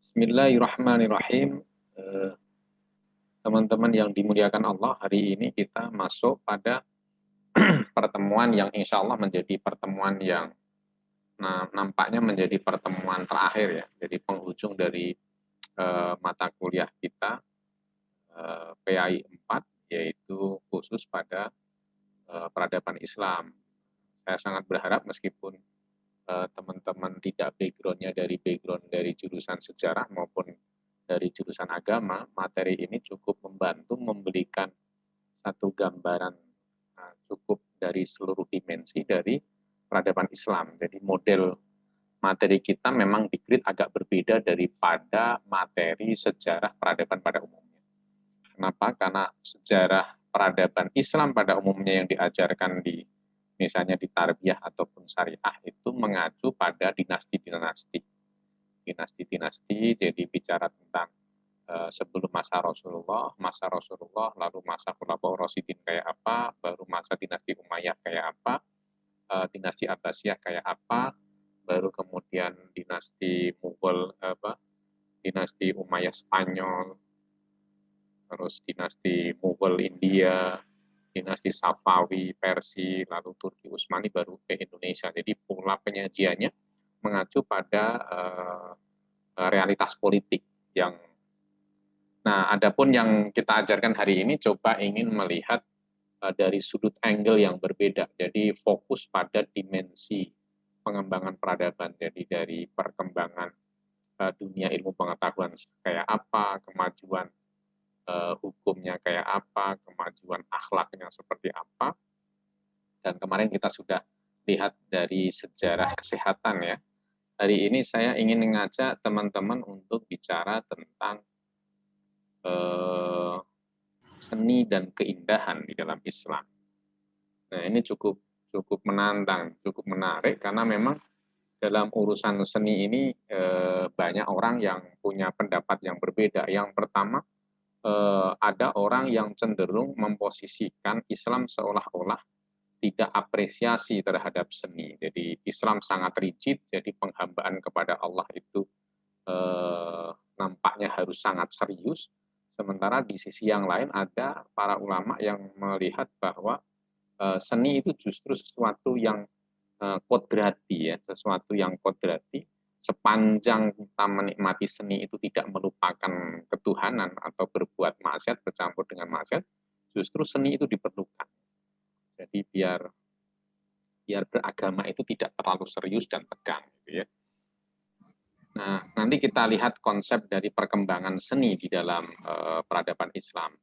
Bismillahirrahmanirrahim. Eh, Teman-teman yang dimuliakan Allah, hari ini kita masuk pada pertemuan yang insya Allah menjadi pertemuan yang nampaknya menjadi pertemuan terakhir ya. Jadi penghujung dari mata kuliah kita PAI 4, yaitu khusus pada peradaban Islam. Saya sangat berharap meskipun teman-teman tidak background dari jurusan sejarah maupun dari jurusan agama, materi ini cukup membantu memberikan satu gambaran cukup dari seluruh dimensi dari peradaban Islam. Jadi model materi kita memang di-grade agak berbeda daripada materi sejarah peradaban pada umumnya. Kenapa? Karena sejarah peradaban Islam pada umumnya yang diajarkan di misalnya di tarbiyah ataupun syariah itu mengacu pada dinasti-dinasti. Dinasti-dinasti, jadi bicara tentang sebelum masa Rasulullah, lalu masa Khulafaur Rasyidin kayak apa, baru masa dinasti Umayyah kayak apa, dinasti Abbasiyah kayak apa, baru kemudian dinasti Mughal dinasti Umayyah Spanyol, terus dinasti Mughal India, dinasti Safawi Persia, lalu Turki Utsmani, baru ke Indonesia. Jadi pola penyajiannya mengacu pada realitas politik yang adapun yang kita ajarkan hari ini coba ingin melihat dari sudut angle yang berbeda. Jadi fokus pada dimensi pengembangan peradaban. Jadi dari perkembangan dunia ilmu pengetahuan kayak apa, kemajuan hukumnya kayak apa, kemajuan akhlaknya seperti apa. Dan kemarin kita sudah lihat dari sejarah kesehatan ya. Hari ini saya ingin mengajak teman-teman untuk bicara tentang seni dan keindahan di dalam Islam. Nah, ini cukup menantang, cukup menarik karena memang dalam urusan seni ini banyak orang yang punya pendapat yang berbeda. Yang pertama, ada orang yang cenderung memposisikan Islam seolah-olah tidak apresiasi terhadap seni. Jadi Islam sangat rigid, jadi penghambaan kepada Allah itu nampaknya harus sangat serius. Sementara di sisi yang lain ada para ulama yang melihat bahwa seni itu justru sesuatu yang kodrati ya, sesuatu yang kodrati. Sepanjang kita menikmati seni itu tidak melupakan ketuhanan atau berbuat maksiat, bercampur dengan maksiat, justru seni itu diperlukan. Jadi biar beragama itu tidak terlalu serius dan tegang gitu ya. Nah, nanti kita lihat konsep dari perkembangan seni di dalam peradaban Islam.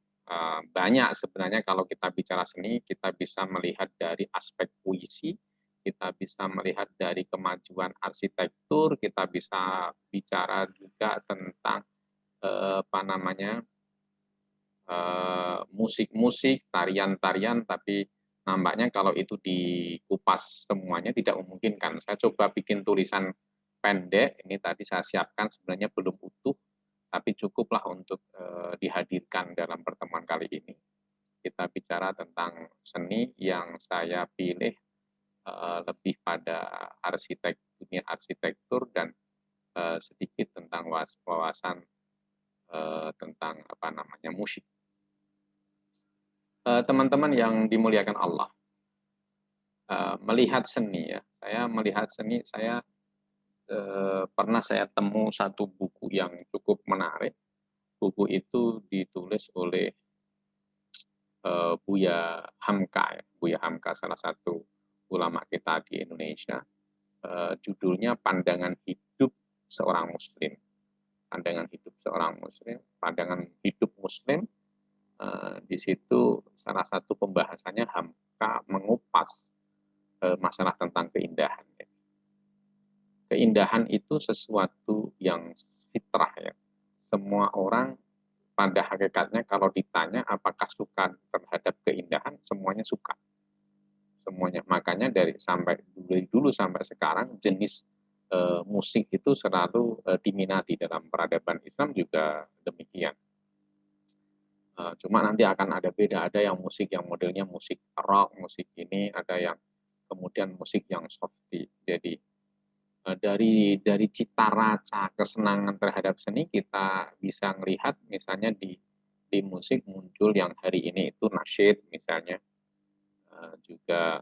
Banyak sebenarnya kalau kita bicara seni, kita bisa melihat dari aspek puisi, kita bisa melihat dari kemajuan arsitektur, kita bisa bicara juga tentang musik-musik, tarian-tarian, tapi nampaknya kalau itu dikupas semuanya tidak memungkinkan. Saya coba bikin tulisan pendek, ini tadi saya siapkan sebenarnya belum utuh, tapi cukuplah untuk dihadirkan dalam pertemuan kali ini. Kita bicara tentang seni yang saya pilih lebih pada dunia arsitektur dan sedikit tentang wawasan tentang musik. Teman-teman yang dimuliakan Allah, melihat seni ya, saya melihat seni, saya pernah saya temu satu buku yang cukup menarik. Buku itu ditulis oleh Buya Hamka, ya. Buya Hamka salah satu ulama kita di Indonesia. Judulnya Pandangan Hidup Seorang Muslim. Pandangan hidup seorang Muslim, pandangan hidup Muslim. Di situ salah satu pembahasannya Hamka mengupas masalah tentang keindahan. Keindahan itu sesuatu yang fitrah ya. Semua orang pada hakikatnya kalau ditanya apakah suka terhadap keindahan, semuanya suka. Semuanya. Makanya dari dulu sampai sekarang jenis musik itu selalu diminati dalam peradaban Islam juga demikian. Cuma nanti akan ada beda, ada yang musik yang modelnya musik rock, musik ini, ada yang kemudian musik yang softy. Jadi Dari cita rasa kesenangan terhadap seni kita bisa melihat misalnya di musik muncul yang hari ini itu nasyid misalnya, juga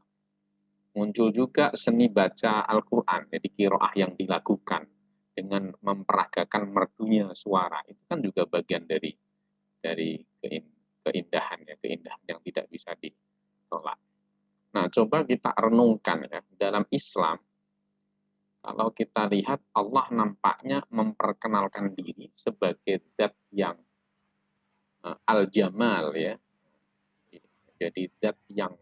muncul juga seni baca Al-Quran, jadi qiraah yang dilakukan dengan memperagakan merdunya suara, itu kan juga bagian dari keindahan ya, keindahan yang tidak bisa ditolak. Nah, coba kita renungkan ya, dalam Islam kalau kita lihat Allah nampaknya memperkenalkan diri sebagai zat yang al-jamal ya. Jadi zat yang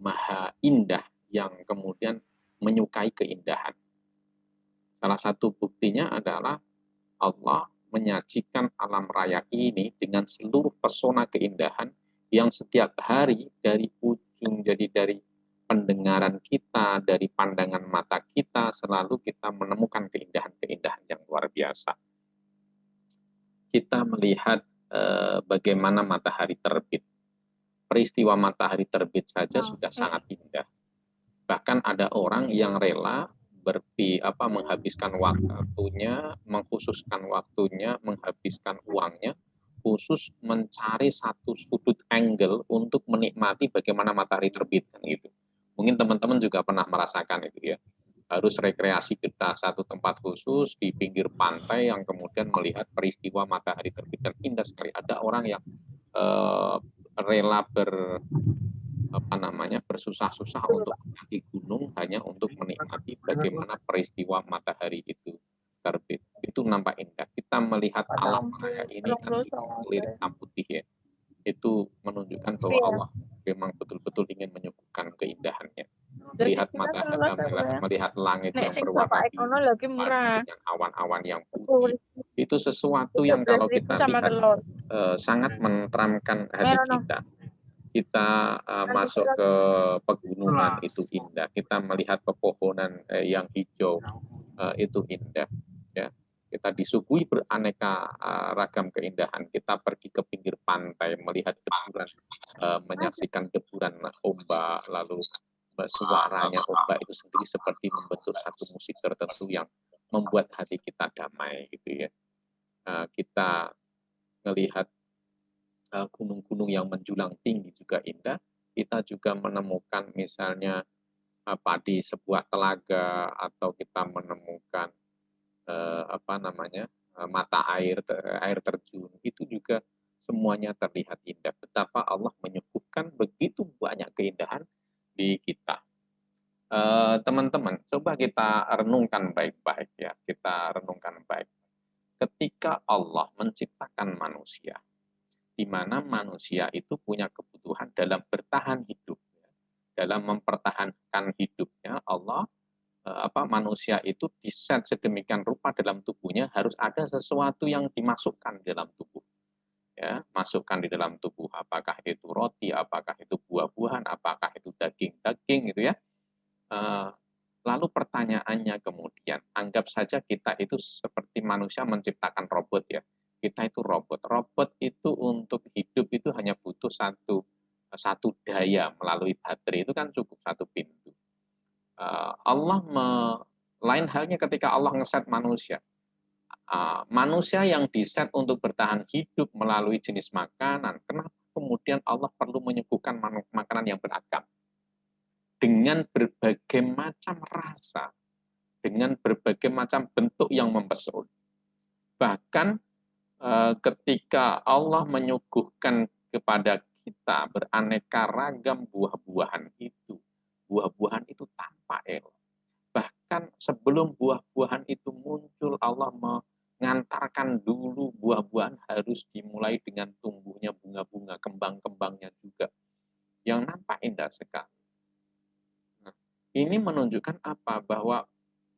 maha indah yang kemudian menyukai keindahan. Salah satu buktinya adalah Allah menyajikan alam raya ini dengan seluruh pesona keindahan yang setiap hari dari ujung, jadi dari pendengaran kita, dari pandangan mata kita, selalu kita menemukan keindahan-keindahan yang luar biasa. Kita melihat bagaimana matahari terbit. Peristiwa matahari terbit saja sudah sangat indah. Bahkan ada orang yang rela menghabiskan waktunya, mengkhususkan waktunya, menghabiskan uangnya, khusus mencari satu sudut angle untuk menikmati bagaimana matahari terbit kan gitu. Mungkin teman-teman juga pernah merasakan itu ya. Harus rekreasi kita satu tempat khusus di pinggir pantai yang kemudian melihat peristiwa matahari terbit dan indah sekali. Ada orang yang rela bersusah-susah untuk mendaki gunung hanya untuk menikmati bagaimana peristiwa matahari itu terbit. Itu nampak indah. Kita melihat alam raya ini kan lirik hitam putih ya. Itu menunjukkan bahwa Allah memang betul-betul ingin menyuguhkan keindahannya. Melihat matahari, melihat langit yang berwarna biru, dengan awan-awan yang putih. Itu sesuatu yang kalau kita lihat sangat menenteramkan hati kita. Kita masuk ke pegunungan itu indah, kita melihat pepohonan yang hijau itu indah ya. Kita disuguhi beraneka ragam keindahan. Kita pergi ke pinggir pantai melihat deburan, menyaksikan deburan ombak, lalu suaranya ombak itu sendiri seperti membentuk satu musik tertentu yang membuat hati kita damai gitu ya. Kita melihat gunung-gunung yang menjulang tinggi juga indah. Kita juga menemukan misalnya di sebuah telaga atau kita menemukan mata air terjun, itu juga semuanya terlihat indah. Betapa Allah menyuguhkan begitu banyak keindahan di kita. Teman-teman, coba kita renungkan baik-baik ya. Kita renungkan baik. Ketika Allah menciptakan manusia, di mana manusia itu punya kebutuhan dalam bertahan hidup, dalam mempertahankan hidupnya. Allah manusia itu diset sedemikian rupa dalam tubuhnya harus ada sesuatu yang dimasukkan dalam tubuh ya, masukkan di dalam tubuh, apakah itu roti, apakah itu buah-buahan, apakah itu daging-daging gitu ya. Lalu pertanyaannya kemudian, anggap saja kita itu seperti manusia menciptakan robot ya. Kita itu robot. Robot itu untuk hidup itu hanya butuh satu daya melalui baterai, itu kan cukup satu pintu. Lain halnya ketika Allah ngeset manusia. Manusia yang diset untuk bertahan hidup melalui jenis makanan, kenapa kemudian Allah perlu menyuguhkan makanan yang beragam? Dengan berbagai macam rasa, dengan berbagai macam bentuk yang mempesona. Bahkan ketika Allah menyuguhkan kepada kita beraneka ragam buah-buahan itu tampak elok. Bahkan sebelum buah-buahan itu muncul, Allah mengantarkan dulu buah-buahan harus dimulai dengan tumbuhnya bunga-bunga, kembang-kembangnya juga, yang nampak indah sekali. Nah, ini menunjukkan apa? Bahwa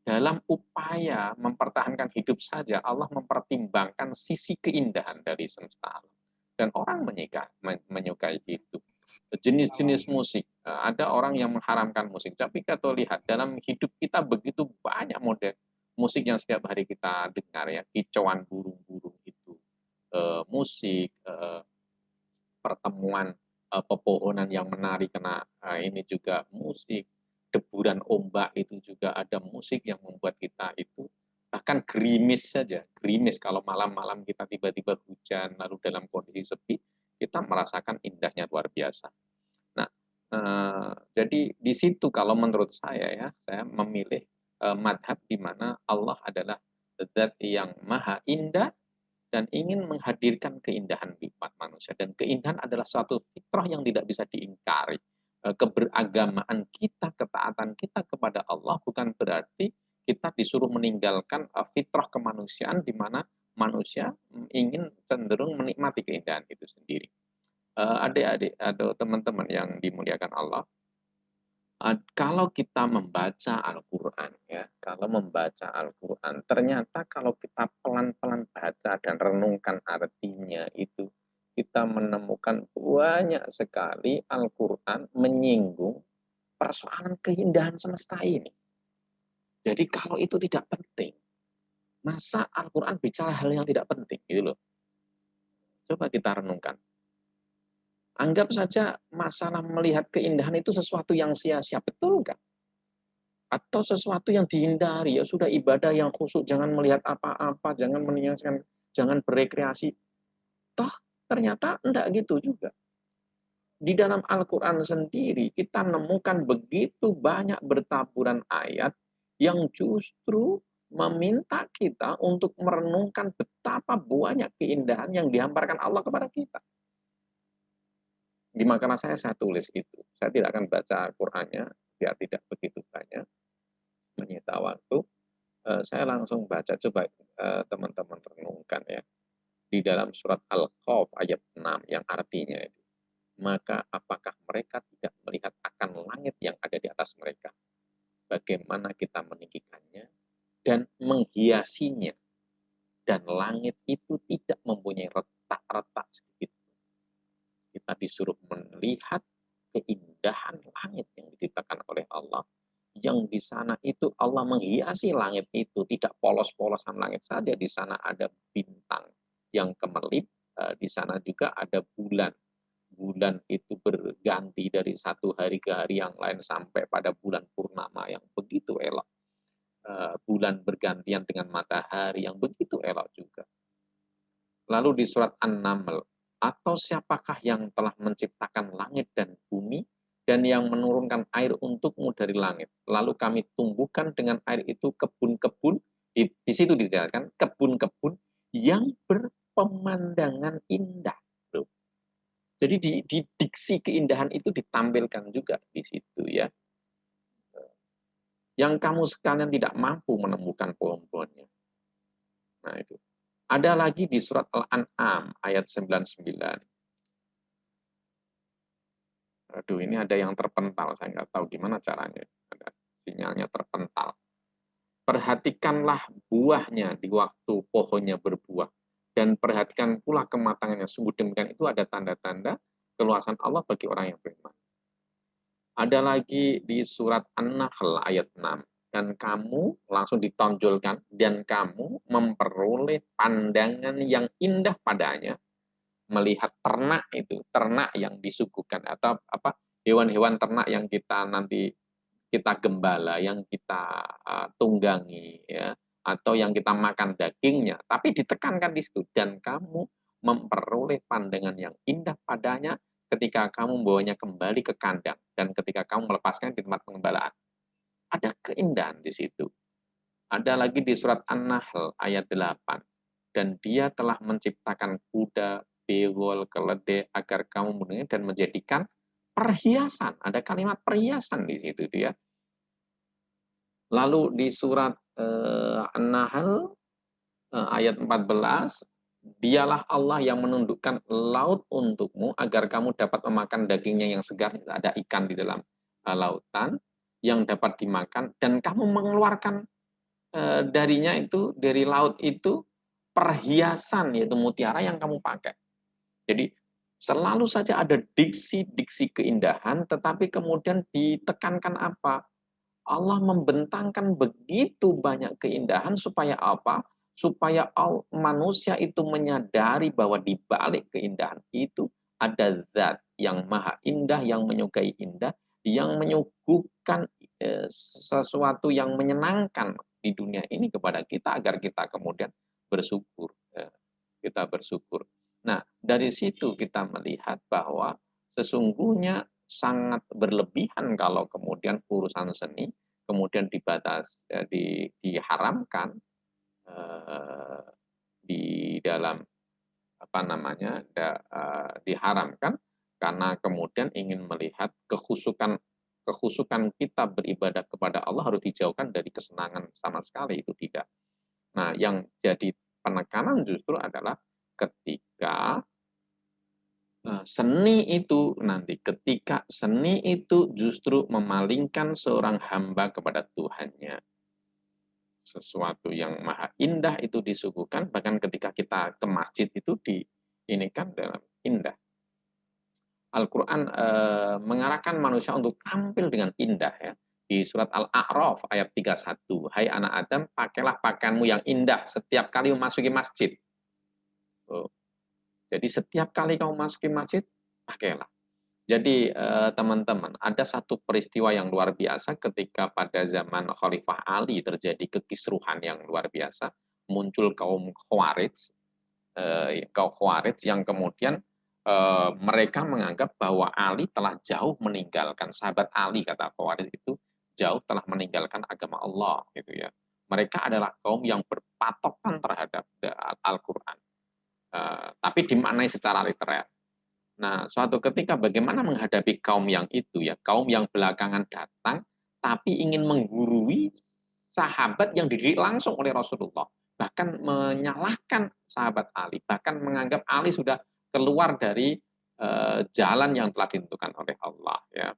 dalam upaya mempertahankan hidup saja, Allah mempertimbangkan sisi keindahan dari semesta alam. Dan orang menyukai itu. Jenis-jenis musik, ada orang yang mengharamkan musik. Tapi kita lihat, dalam hidup kita begitu banyak model musik yang setiap hari kita dengar ya. Kicauan burung-burung itu musik, pertemuan pepohonan yang menari, ini juga musik. deburan ombak itu juga ada musik yang membuat kita itu bahkan gerimis saja, gerimis kalau malam-malam kita tiba-tiba hujan lalu dalam kondisi sepi, kita merasakan indahnya luar biasa. Nah, jadi di situ kalau menurut saya ya, saya memilih madhab di mana Allah adalah zat yang maha indah dan ingin menghadirkan keindahan di umat manusia. Dan keindahan adalah suatu fitrah yang tidak bisa diingkari. Keberagamaan kita, ketaatan kita kepada Allah bukan berarti kita disuruh meninggalkan fitrah kemanusiaan di mana manusia ingin cenderung menikmati keindahan itu sendiri. Adik-adik atau teman-teman yang dimuliakan Allah, kalau kita membaca Al-Quran, ya, kalau membaca Al-Quran, ternyata kalau kita pelan-pelan baca dan renungkan artinya itu, kita menemukan banyak sekali Al-Quran menyinggung persoalan keindahan semesta ini. Jadi kalau itu tidak penting, masa Al-Quran bicara hal yang tidak penting, gitu loh. Coba kita renungkan. Anggap saja masalah melihat keindahan itu sesuatu yang sia-sia, betul nggak? Atau sesuatu yang dihindari, ya sudah ibadah yang khusyuk, jangan melihat apa-apa, jangan menyaksikan, jangan berekreasi. Toh ternyata enggak gitu juga. Di dalam Al-Quran sendiri kita menemukan begitu banyak bertaburan ayat yang justru meminta kita untuk merenungkan betapa banyak keindahan yang dihamparkan Allah kepada kita. Di makanan saya tulis itu. Saya tidak akan baca Qurannya, biar tidak begitu banyak menyita waktu. Saya langsung baca, coba teman-teman renungkan ya. Di dalam surat Al-Qaf ayat 6 yang artinya itu. Maka apakah mereka tidak melihat akan langit yang ada di atas mereka? Bagaimana kita meninggikannya dan menghiasinya. Dan langit itu tidak mempunyai retak-retak sedikit. Kita disuruh melihat keindahan langit yang diciptakan oleh Allah, yang di sana itu Allah menghiasi langit itu, tidak polos-polosan langit saja, di sana ada bintang yang kemerlip, di sana juga ada bulan. Bulan itu berganti dari satu hari ke hari yang lain sampai pada bulan purnama yang begitu elok. Bulan bergantian dengan matahari yang begitu elok juga. Lalu di surat An-Naml, atau siapakah yang telah menciptakan langit dan bumi dan yang menurunkan air untukmu dari langit. Lalu kami tumbuhkan dengan air itu kebun-kebun, di situ dijelaskan kebun-kebun yang berpemandangan indah. Jadi di diksi keindahan itu ditampilkan juga di situ ya. Yang kamu sekalian tidak mampu menemukan pohon-pohonnya. Nah itu. Ada lagi di surat Al-An'am ayat 99. Aduh, ini ada yang terpental, saya nggak tahu gimana caranya. Ada sinyalnya terpental. Perhatikanlah buahnya di waktu pohonnya berbuah. Dan perhatikan pula kematangannya. Sungguh demikian itu ada tanda-tanda keluasan Allah bagi orang yang beriman. Ada lagi di surat An-Nahl ayat 6. Dan kamu langsung ditonjolkan, dan kamu memperoleh pandangan yang indah padanya, melihat ternak itu, ternak yang disuguhkan, atau apa hewan-hewan ternak yang kita nanti kita gembala, yang kita tunggangi, ya, atau yang kita makan dagingnya, tapi ditekankan di situ, dan kamu memperoleh pandangan yang indah padanya ketika kamu membawanya kembali ke kandang, dan ketika kamu melepaskan di tempat pengembalaan. Ada keindahan di situ. Ada lagi di surat An-Nahl ayat 8. Dan dia telah menciptakan kuda, bewol, keledai agar kamu mendengar dan menjadikan perhiasan. Ada kalimat perhiasan di situ ya. Lalu di surat An-Nahl ayat 14, dialah Allah yang menundukkan laut untukmu agar kamu dapat memakan dagingnya yang segar. Ada ikan di dalam lautan yang dapat dimakan, dan kamu mengeluarkan darinya itu, dari laut itu, perhiasan yaitu mutiara yang kamu pakai. Jadi selalu saja ada diksi-diksi keindahan, tetapi kemudian ditekankan apa? Allah membentangkan begitu banyak keindahan supaya apa? Supaya manusia itu menyadari bahwa di balik keindahan itu ada zat yang maha indah, yang menyukai indah, yang menyuguhkan sesuatu yang menyenangkan di dunia ini kepada kita agar kita kemudian bersyukur, kita bersyukur. Nah, dari situ kita melihat bahwa sesungguhnya sangat berlebihan kalau kemudian urusan seni kemudian diharamkan eh, di dalam apa namanya diharamkan karena kemudian ingin melihat kekhusukan kita beribadah kepada Allah harus dijauhkan dari kesenangan sama sekali, itu tidak. Nah, yang jadi penekanan justru adalah ketika ketika seni itu justru memalingkan seorang hamba kepada Tuhannya. Sesuatu yang maha indah itu disuguhkan, bahkan ketika kita ke masjid itu diinikan dalam indah. Al-Quran mengarahkan manusia untuk tampil dengan indah ya. Di surat Al-A'raf ayat 31, hai anak Adam, pakailah pakaianmu yang indah setiap kali memasuki masjid. Jadi setiap kali kamu masuki masjid, pakailah. Jadi teman-teman, ada satu peristiwa yang luar biasa ketika pada zaman Khalifah Ali terjadi kekisruhan yang luar biasa, muncul kaum Khawarij yang kemudian mereka menganggap bahwa Ali telah jauh meninggalkan, sahabat Ali kata Khawarij itu jauh telah meninggalkan agama Allah gitu ya. Mereka adalah kaum yang berpatokan terhadap Al-Quran, tapi dimaknai secara literal. Nah, suatu ketika bagaimana menghadapi kaum yang itu ya, kaum yang belakangan datang tapi ingin menggurui sahabat yang dididik langsung oleh Rasulullah, bahkan menyalahkan sahabat Ali, bahkan menganggap Ali sudah keluar dari jalan yang telah ditentukan oleh Allah ya.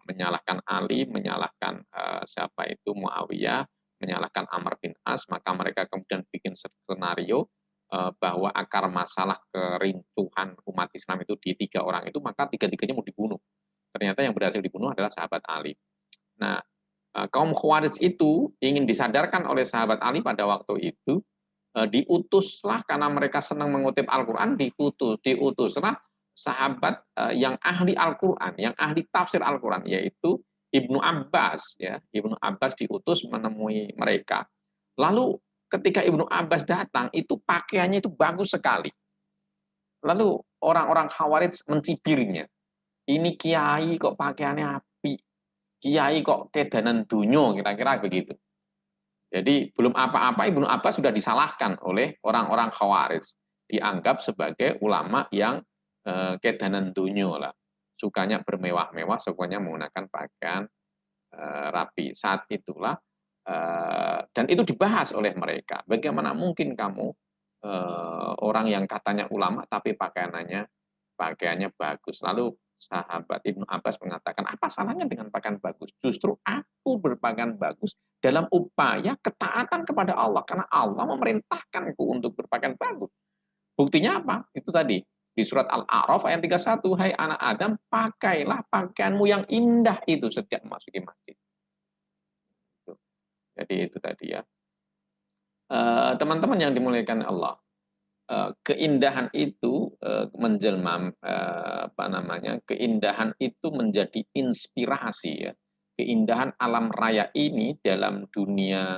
Menyalahkan Ali, menyalahkan siapa itu Muawiyah, menyalahkan Amr bin As, maka mereka kemudian bikin skenario bahwa akar masalah kerincuhan umat Islam itu di 3 orang itu, maka tiga-tiganya mau dibunuh. Ternyata yang berhasil dibunuh adalah sahabat Ali. Nah, kaum Khawarij itu ingin disadarkan oleh sahabat Ali pada waktu itu, diutuslah karena mereka senang mengutip Al-Quran, diutuslah sahabat yang ahli Al-Quran, yang ahli tafsir Al-Quran, yaitu Ibnu Abbas. Ya, Ibnu Abbas diutus menemui mereka. Lalu ketika Ibnu Abbas datang, itu pakaiannya itu bagus sekali. Lalu orang-orang Khawarij mencibirnya. Ini kiai kok pakaiannya api, kiai kok kedanan dunyo, kira-kira begitu. Jadi belum apa-apa Ibnu Abbas sudah disalahkan oleh orang-orang Khawarij, dianggap sebagai ulama yang kedanan dunyo lah, sukanya bermewah-mewah, sukanya menggunakan pakaian rapi. Saat itulah dan itu dibahas oleh mereka. Bagaimana mungkin kamu orang yang katanya ulama tapi pakaiannya bagus. Lalu sahabat Ibnu Abbas mengatakan, apa salahnya dengan pakaian bagus? Justru aku berpakaian bagus dalam upaya ketaatan kepada Allah, karena Allah memerintahkanku untuk berpakaian bagus. Buktinya apa? Itu tadi di surat Al-A'raf ayat 31, hai anak Adam, pakailah pakaianmu yang indah itu setiap memasuki masjid. Jadi itu tadi ya. Teman-teman yang dimuliakan Allah, keindahan itu menjelma keindahan itu menjadi inspirasi ya. Keindahan alam raya ini dalam dunia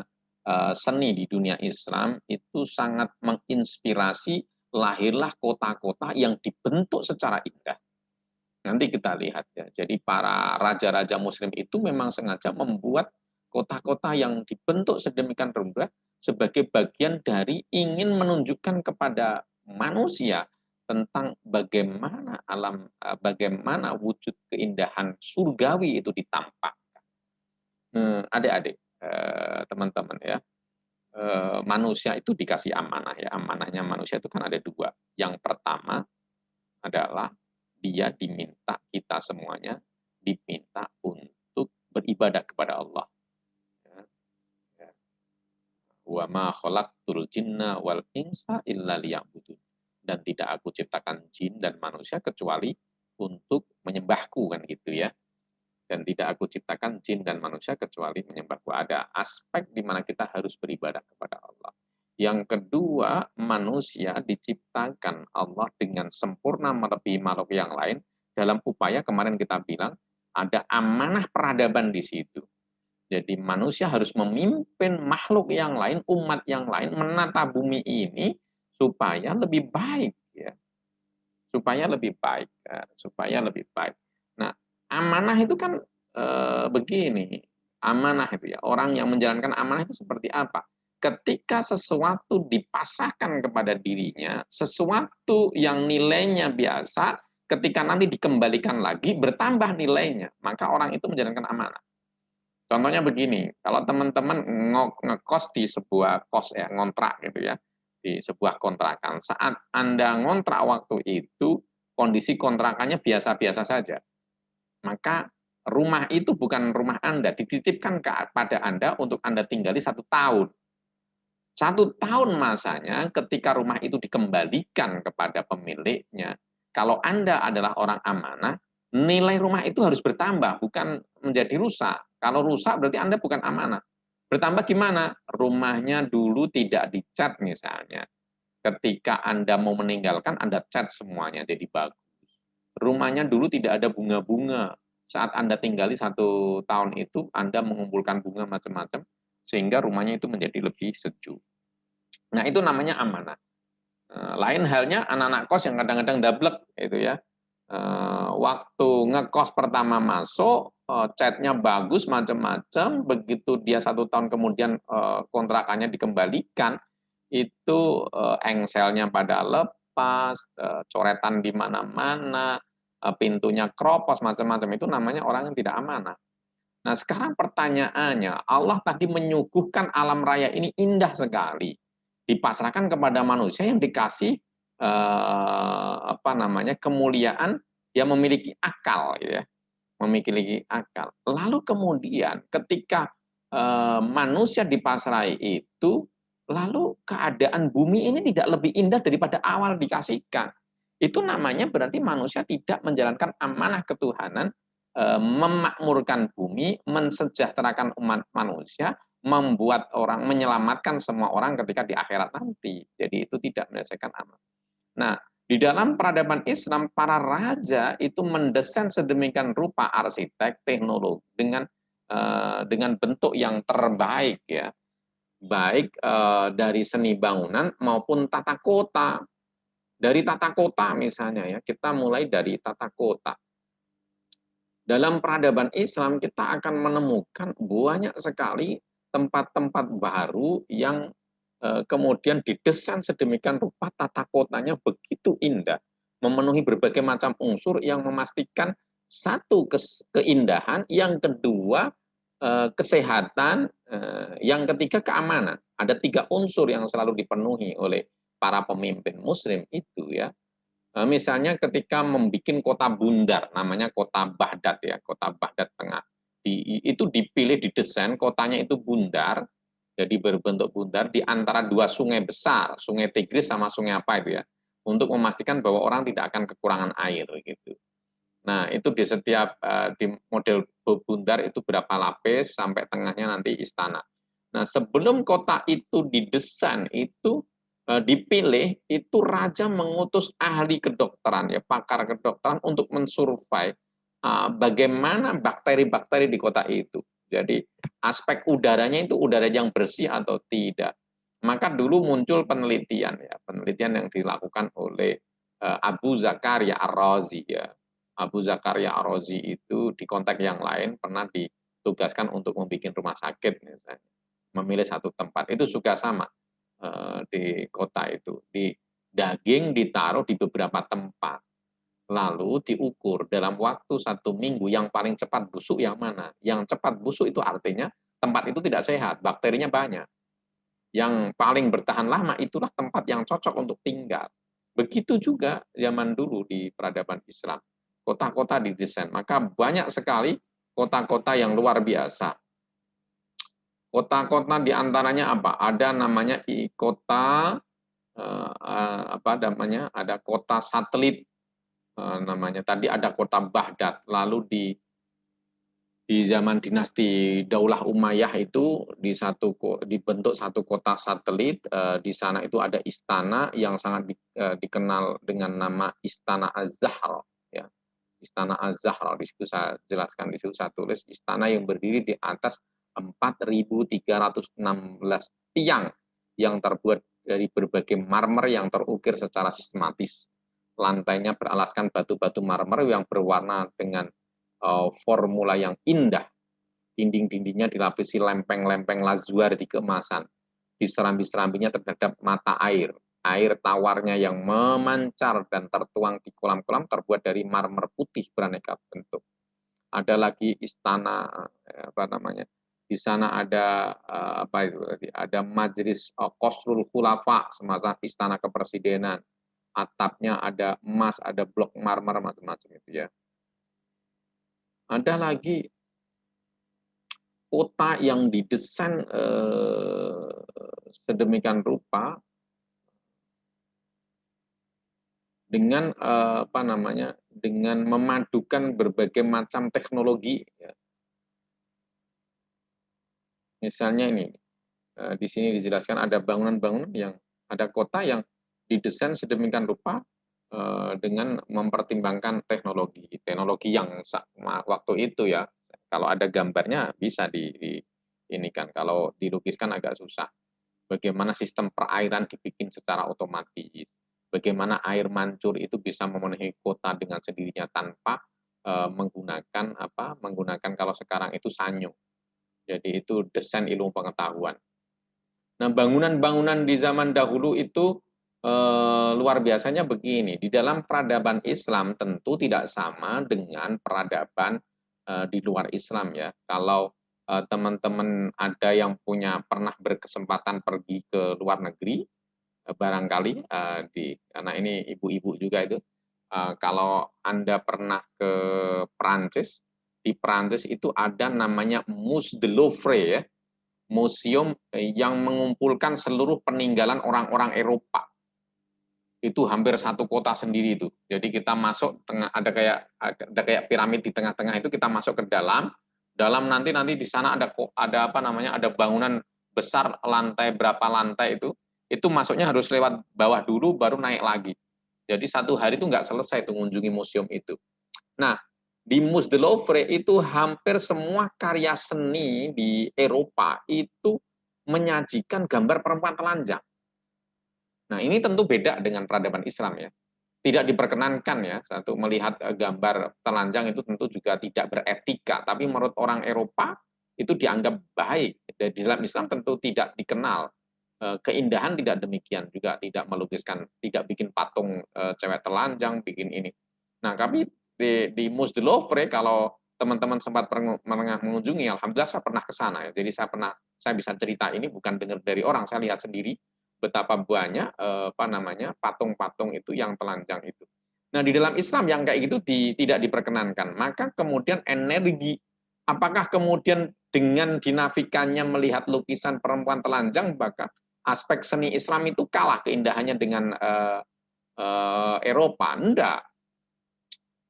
seni, di dunia Islam itu sangat menginspirasi lahirlah kota-kota yang dibentuk secara indah. Nanti kita lihat ya. Jadi para raja-raja muslim itu memang sengaja membuat kota-kota yang dibentuk sedemikian rupa sebagai bagian dari ingin menunjukkan kepada manusia tentang bagaimana wujud keindahan surgawi itu ditampakkan. Adik-adik, teman-teman ya, manusia itu dikasih amanah ya. Amanahnya manusia itu kan ada 2. Yang pertama adalah dia diminta, kita semuanya diminta untuk beribadah kepada Allah. Wa ma khalaqtul jinna wal insa illa liya'budun. Dan tidak aku ciptakan jin dan manusia kecuali untuk menyembahku, kan gitu ya. Dan tidak aku ciptakan jin dan manusia kecuali menyembahku. Ada aspek di mana kita harus beribadah kepada Allah. Yang kedua, manusia diciptakan Allah dengan sempurna melebihi makhluk yang lain dalam upaya, kemarin kita bilang, Ada amanah peradaban di situ. Jadi manusia harus memimpin makhluk yang lain, umat yang lain, menata bumi ini supaya lebih baik, ya. Supaya lebih baik, supaya lebih baik. Nah, amanah itu kan begini, amanah itu ya, orang yang menjalankan amanah itu seperti apa? Ketika sesuatu dipasrahkan kepada dirinya, sesuatu yang nilainya biasa, ketika nanti dikembalikan lagi bertambah nilainya, maka orang itu menjalankan amanah. Contohnya begini, kalau teman-teman ngekos di sebuah kos ya, ngontrak gitu ya, di sebuah kontrakan. Saat Anda ngontrak waktu itu, kondisi kontrakannya biasa-biasa saja. Maka rumah itu bukan rumah Anda, dititipkan kepada Anda untuk Anda tinggali 1 tahun. 1 tahun masanya ketika rumah itu dikembalikan kepada pemiliknya, kalau Anda adalah orang amanah, nilai rumah itu harus bertambah, bukan menjadi rusak. Kalau rusak berarti Anda bukan amanah. Bertambah gimana? Rumahnya dulu tidak dicat misalnya. Ketika Anda mau meninggalkan, Anda cat semuanya jadi bagus. Rumahnya dulu tidak ada bunga-bunga. Saat Anda tinggali 1 tahun itu, Anda mengumpulkan bunga macam-macam, sehingga rumahnya itu menjadi lebih sejuk. Nah, itu namanya amanah. Lain halnya anak-anak kos yang kadang-kadang dablek itu ya. Waktu ngekos pertama masuk, catnya bagus macam-macam, begitu dia 1 tahun kemudian kontrakannya dikembalikan, itu engselnya pada lepas, coretan di mana-mana, pintunya kropos macam-macam, itu namanya orang yang tidak amanah. Nah, sekarang pertanyaannya, Allah tadi menyuguhkan alam raya ini indah sekali, dipasrahkan kepada manusia yang dikasih kemuliaan, dia memiliki akal, gitu ya, memiliki akal. Lalu kemudian ketika manusia dipasrai itu, lalu keadaan bumi ini tidak lebih indah daripada awal dikasihkan. Itu namanya berarti manusia tidak menjalankan amanah ketuhanan, memakmurkan bumi, mensejahterakan umat manusia, membuat orang, menyelamatkan semua orang ketika di akhirat nanti. Jadi itu tidak menyelesaikan amanah. Nah, di dalam peradaban Islam, para raja itu mendesain sedemikian rupa arsitek, teknologi dengan bentuk yang terbaik ya, baik dari seni bangunan maupun tata kota. Dari tata kota misalnya ya, kita mulai dari tata kota. Dalam peradaban Islam kita akan menemukan banyak sekali tempat-tempat baru yang kemudian didesain sedemikian rupa, tata kotanya begitu indah, memenuhi berbagai macam unsur yang memastikan satu keindahan, yang kedua kesehatan, yang ketiga keamanan. Ada 3 unsur yang selalu dipenuhi oleh para pemimpin Muslim itu ya. Misalnya ketika membuat kota bundar, namanya kota Baghdad ya, kota Baghdad Tengah. Itu dipilih, didesain kotanya itu bundar, jadi berbentuk bundar di antara 2 sungai besar, sungai Tigris sama sungai apa itu ya, untuk memastikan bahwa orang tidak akan kekurangan air gitu. Nah, itu di setiap di model bundar itu berapa lapis sampai tengahnya nanti istana. Nah, sebelum kota itu didesain itu dipilih, itu raja mengutus ahli kedokteran ya, pakar kedokteran untuk mensurvei bagaimana bakteri-bakteri di kota itu. Jadi aspek udaranya itu udara yang bersih atau tidak. Maka dulu muncul penelitian ya, penelitian yang dilakukan oleh Abu Zakaria Ar-Razi ya. Abu Zakaria Ar-Razi itu di konteks yang lain pernah ditugaskan untuk membuat rumah sakit misalnya. Memilih satu tempat itu juga sama di kota itu. Di daging ditaruh di beberapa tempat. Lalu diukur dalam waktu 1 minggu yang paling cepat busuk yang mana. Yang cepat busuk itu artinya tempat itu tidak sehat, bakterinya banyak. Yang paling bertahan lama itulah tempat yang cocok untuk tinggal. Begitu juga zaman dulu di peradaban Islam. Kota-kota didesain, maka banyak sekali kota-kota yang luar biasa. Kota-kota diantaranya apa? Ada namanya kota ada kota satelit namanya. Tadi ada kota Baghdad, lalu di zaman dinasti Daulah Umayyah itu dibentuk satu kota satelit, di sana itu ada istana yang sangat dikenal dengan nama Istana Az-Zahra ya. Istana Az-Zahra. Di situ saya jelaskan, di situ saya tulis istana yang berdiri di atas 4.316 tiang yang terbuat dari berbagai marmer yang terukir secara sistematis. Lantainya beralaskan batu-batu marmer yang berwarna dengan formula yang indah. Dinding-dindingnya dilapisi lempeng-lempeng lazuar di keemasan. Di serambi-serambinya terdapat mata air. Air tawarnya yang memancar dan tertuang di kolam-kolam terbuat dari marmer putih beraneka bentuk. Ada lagi istana apa namanya? Di sana ada apa itu? Ada majelis Qasrul Khulafa, semacam istana kepresidenan. Atapnya ada emas, ada blok marmer macam-macam itu ya. Ada lagi kota yang didesain sedemikian rupa dengan apa namanya, dengan memadukan berbagai macam teknologi. Ya. Misalnya ini di sini dijelaskan ada bangunan-bangunan yang ada kota yang didesain sedemikian rupa dengan mempertimbangkan teknologi yang waktu itu ya. Kalau ada gambarnya bisa ini kan, kalau dilukiskan agak susah. Bagaimana sistem perairan dibikin secara otomatis, bagaimana air mancur itu bisa memenuhi kota dengan sendirinya tanpa menggunakan kalau sekarang itu sanyo. Jadi itu desain ilmu pengetahuan. Nah, bangunan-bangunan di zaman dahulu itu luar biasanya begini. Di dalam peradaban Islam tentu tidak sama dengan peradaban di luar Islam ya. Kalau teman-teman ada yang pernah berkesempatan pergi ke luar negeri, barangkali karena ini ibu-ibu juga itu, kalau Anda pernah ke Perancis, di Perancis itu ada namanya Musée du Louvre ya, museum yang mengumpulkan seluruh peninggalan orang-orang Eropa. Itu hampir satu kota sendiri itu. Jadi kita masuk ada kayak piramid di tengah-tengah itu, kita masuk ke dalam nanti di sana ada apa namanya, ada bangunan besar lantai berapa lantai itu masuknya harus lewat bawah dulu baru naik lagi. Jadi satu hari itu nggak selesai itu mengunjungi museum itu. Nah, di Musée du Louvre itu hampir semua karya seni di Eropa itu menyajikan gambar perempuan telanjang. Nah, ini tentu beda dengan peradaban Islam ya. Tidak diperkenankan ya, satu melihat gambar telanjang itu tentu juga tidak beretika, tapi menurut orang Eropa itu dianggap baik. Dan di dalam Islam tentu tidak dikenal. Keindahan tidak demikian, juga tidak melukiskan, tidak bikin patung cewek telanjang, bikin ini. Nah, tapi di Musée du Louvre kalau teman-teman sempat mengunjungi, alhamdulillah saya pernah ke sana ya. Jadi saya bisa cerita ini bukan dengar dari orang, saya lihat sendiri betapa banyak patung-patung itu yang telanjang itu. Nah, di dalam Islam yang kayak gitu tidak diperkenankan. Maka kemudian energi, apakah kemudian dengan dinafikannya melihat lukisan perempuan telanjang, maka aspek seni Islam itu kalah keindahannya dengan Eropa? Enggak.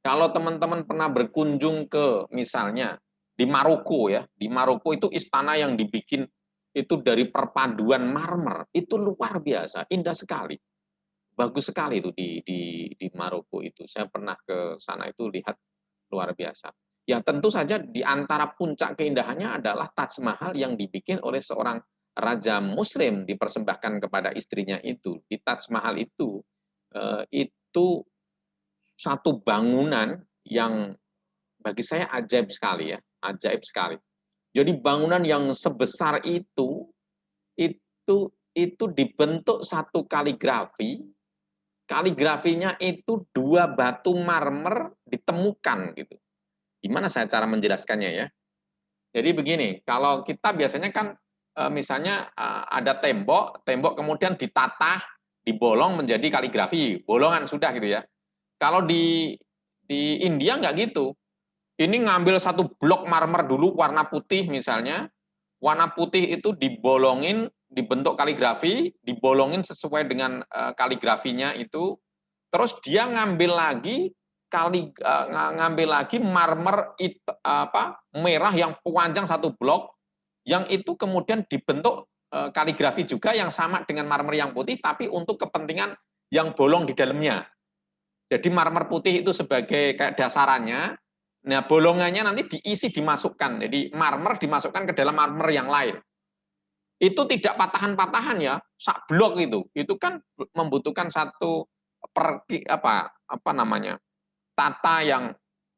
Kalau teman-teman pernah berkunjung ke misalnya di Maroko ya, di Maroko itu istana yang dibikin itu dari perpaduan marmer, itu luar biasa, indah sekali. Bagus sekali itu di Maroko itu. Saya pernah ke sana itu lihat luar biasa. Ya tentu saja di antara puncak keindahannya adalah Taj Mahal yang dibikin oleh seorang raja muslim dipersembahkan kepada istrinya itu. Di Taj Mahal itu satu bangunan yang bagi saya ajaib sekali ya, ajaib sekali. Jadi bangunan yang sebesar itu dibentuk satu kaligrafi, kaligrafinya itu dua batu marmer ditemukan gitu. Gimana saya cara menjelaskannya ya? Jadi begini, kalau kita biasanya kan misalnya ada tembok kemudian ditata, dibolong menjadi kaligrafi, bolongan sudah gitu ya. Kalau di India nggak gitu. Ini ngambil satu blok marmer dulu warna putih misalnya, warna putih itu dibolongin, dibentuk kaligrafi, dibolongin sesuai dengan kaligrafinya itu, terus dia ngambil lagi marmer merah yang panjang satu blok, yang itu kemudian dibentuk kaligrafi juga yang sama dengan marmer yang putih, tapi untuk kepentingan yang bolong di dalamnya. Jadi marmer putih itu sebagai kayak dasarannya. Nah, bolongannya nanti diisi dimasukkan. Jadi marmer dimasukkan ke dalam marmer yang lain. Itu tidak patahan-patahan ya, sak blok itu. Itu kan membutuhkan satu apa namanya? Tata yang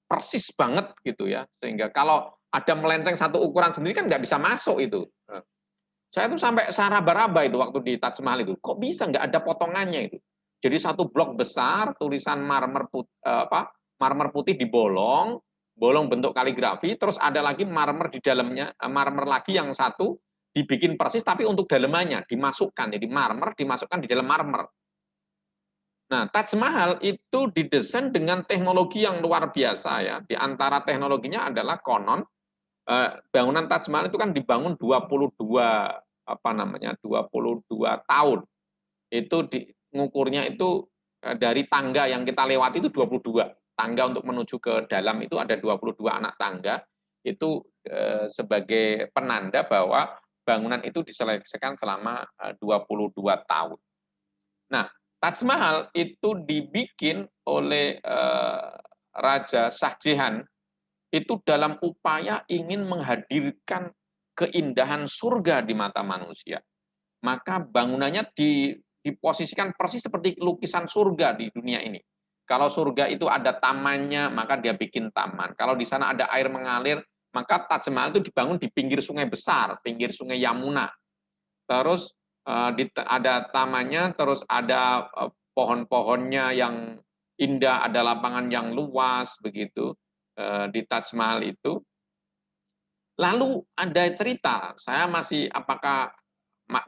persis banget gitu ya. Sehingga kalau ada melenceng satu ukuran sendiri kan nggak bisa masuk itu. Saya tuh sampai saraba-raba itu waktu di Taj Mahal itu. Kok bisa nggak ada potongannya itu? Jadi satu blok besar tulisan marmer putih dibolong, bolong bentuk kaligrafi, terus ada lagi marmer di dalamnya, marmer lagi yang satu dibikin persis tapi untuk dalemannya dimasukkan. Jadi marmer dimasukkan di dalam marmer. Nah, Taj Mahal itu didesain dengan teknologi yang luar biasa ya. Di antara teknologinya adalah konon bangunan Taj Mahal itu kan dibangun 22 22 tahun. Itu ngukurnya itu dari tangga yang kita lewati itu 22. Tangga untuk menuju ke dalam itu ada 22 anak tangga. Itu sebagai penanda bahwa bangunan itu diselesaikan selama 22 tahun. Nah, Taj Mahal itu dibikin oleh Raja Shah Jahan itu dalam upaya ingin menghadirkan keindahan surga di mata manusia. Maka bangunannya diposisikan persis seperti lukisan surga di dunia ini. Kalau surga itu ada tamannya, maka dia bikin taman. Kalau di sana ada air mengalir, maka Taj Mahal itu dibangun di pinggir sungai besar, pinggir sungai Yamuna. Terus ada tamannya, terus ada pohon-pohonnya yang indah, ada lapangan yang luas begitu di Taj Mahal itu. Lalu ada cerita, saya masih apakah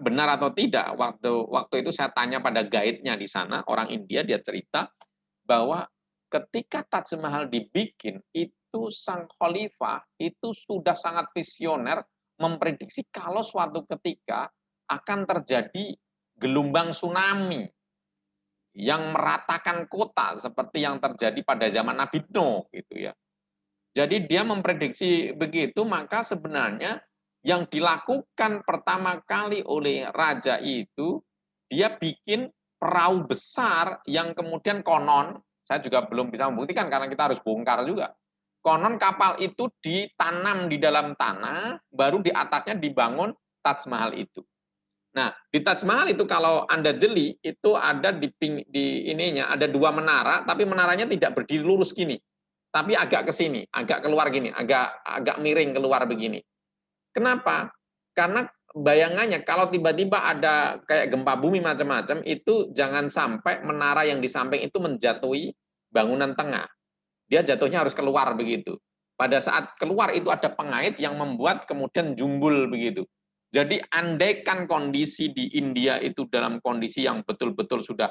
benar atau tidak, waktu itu saya tanya pada guide-nya di sana, orang India, dia cerita bahwa ketika Taj Mahal dibikin, itu sang khalifah itu sudah sangat visioner memprediksi kalau suatu ketika akan terjadi gelombang tsunami yang meratakan kota seperti yang terjadi pada zaman Nabi Nuh gitu ya. Jadi dia memprediksi begitu, maka sebenarnya yang dilakukan pertama kali oleh raja itu, dia bikin perahu besar yang kemudian konon, saya juga belum bisa membuktikan karena kita harus bongkar juga. Konon kapal itu ditanam di dalam tanah, baru di atasnya dibangun Taj Mahal itu. Nah, di Taj Mahal itu kalau Anda jeli, itu ada di ininya, ada dua menara, tapi menaranya tidak berdiri lurus gini. Tapi agak ke sini, agak keluar gini, agak miring keluar begini. Kenapa? Karena bayangannya kalau tiba-tiba ada kayak gempa bumi macam-macam, itu jangan sampai menara yang di samping itu menjatuhi bangunan tengah. Dia jatuhnya harus keluar begitu. Pada saat keluar itu ada pengait yang membuat kemudian jumbul begitu. Jadi andaikan kondisi di India itu dalam kondisi yang betul-betul sudah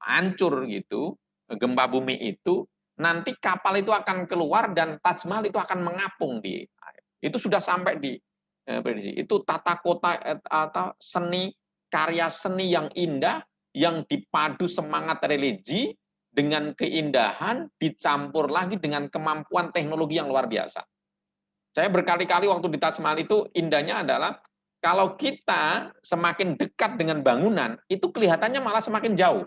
hancur gitu, gempa bumi itu, nanti kapal itu akan keluar dan Taj Mahal itu akan mengapung di air. Itu sudah sampai di prediksi. Itu tata kota atau seni, karya seni yang indah, yang dipadu semangat religi dengan keindahan, dicampur lagi dengan kemampuan teknologi yang luar biasa. Saya berkali-kali waktu di Taj Mahal itu indahnya adalah kalau kita semakin dekat dengan bangunan, itu kelihatannya malah semakin jauh.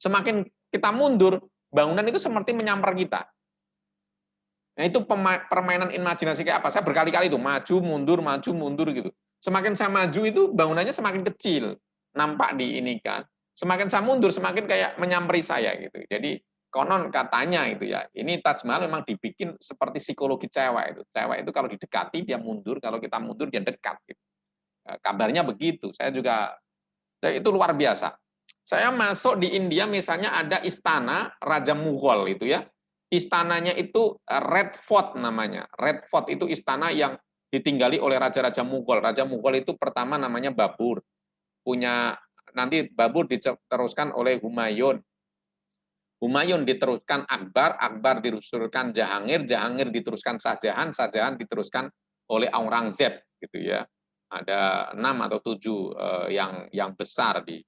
Semakin kita mundur, bangunan itu seperti menyamper kita. Nah, itu permainan imajinasi kayak apa? Saya berkali-kali itu maju mundur gitu. Semakin saya maju itu bangunannya semakin kecil, nampak di ini kan. Semakin saya mundur, semakin kayak menyamperi saya gitu. Jadi konon katanya itu ya, ini Taj Mahal memang dibikin seperti psikologi cewek itu. Cewek itu kalau didekati dia mundur, kalau kita mundur dia dekat. Gitu. Kabarnya begitu. Saya juga itu luar biasa. Saya masuk di India misalnya ada istana Raja Mughal itu ya. Istananya itu Red Fort namanya. Red Fort itu istana yang ditinggali oleh raja-raja Mughal. Raja Mughal itu pertama namanya Babur. Punya nanti Babur diteruskan oleh Humayun. Humayun diteruskan Akbar, Akbar diteruskan Jahangir, Jahangir diteruskan Shahjahan, Shahjahan diteruskan oleh Aurangzeb gitu ya. Ada 6 atau 7 yang besar di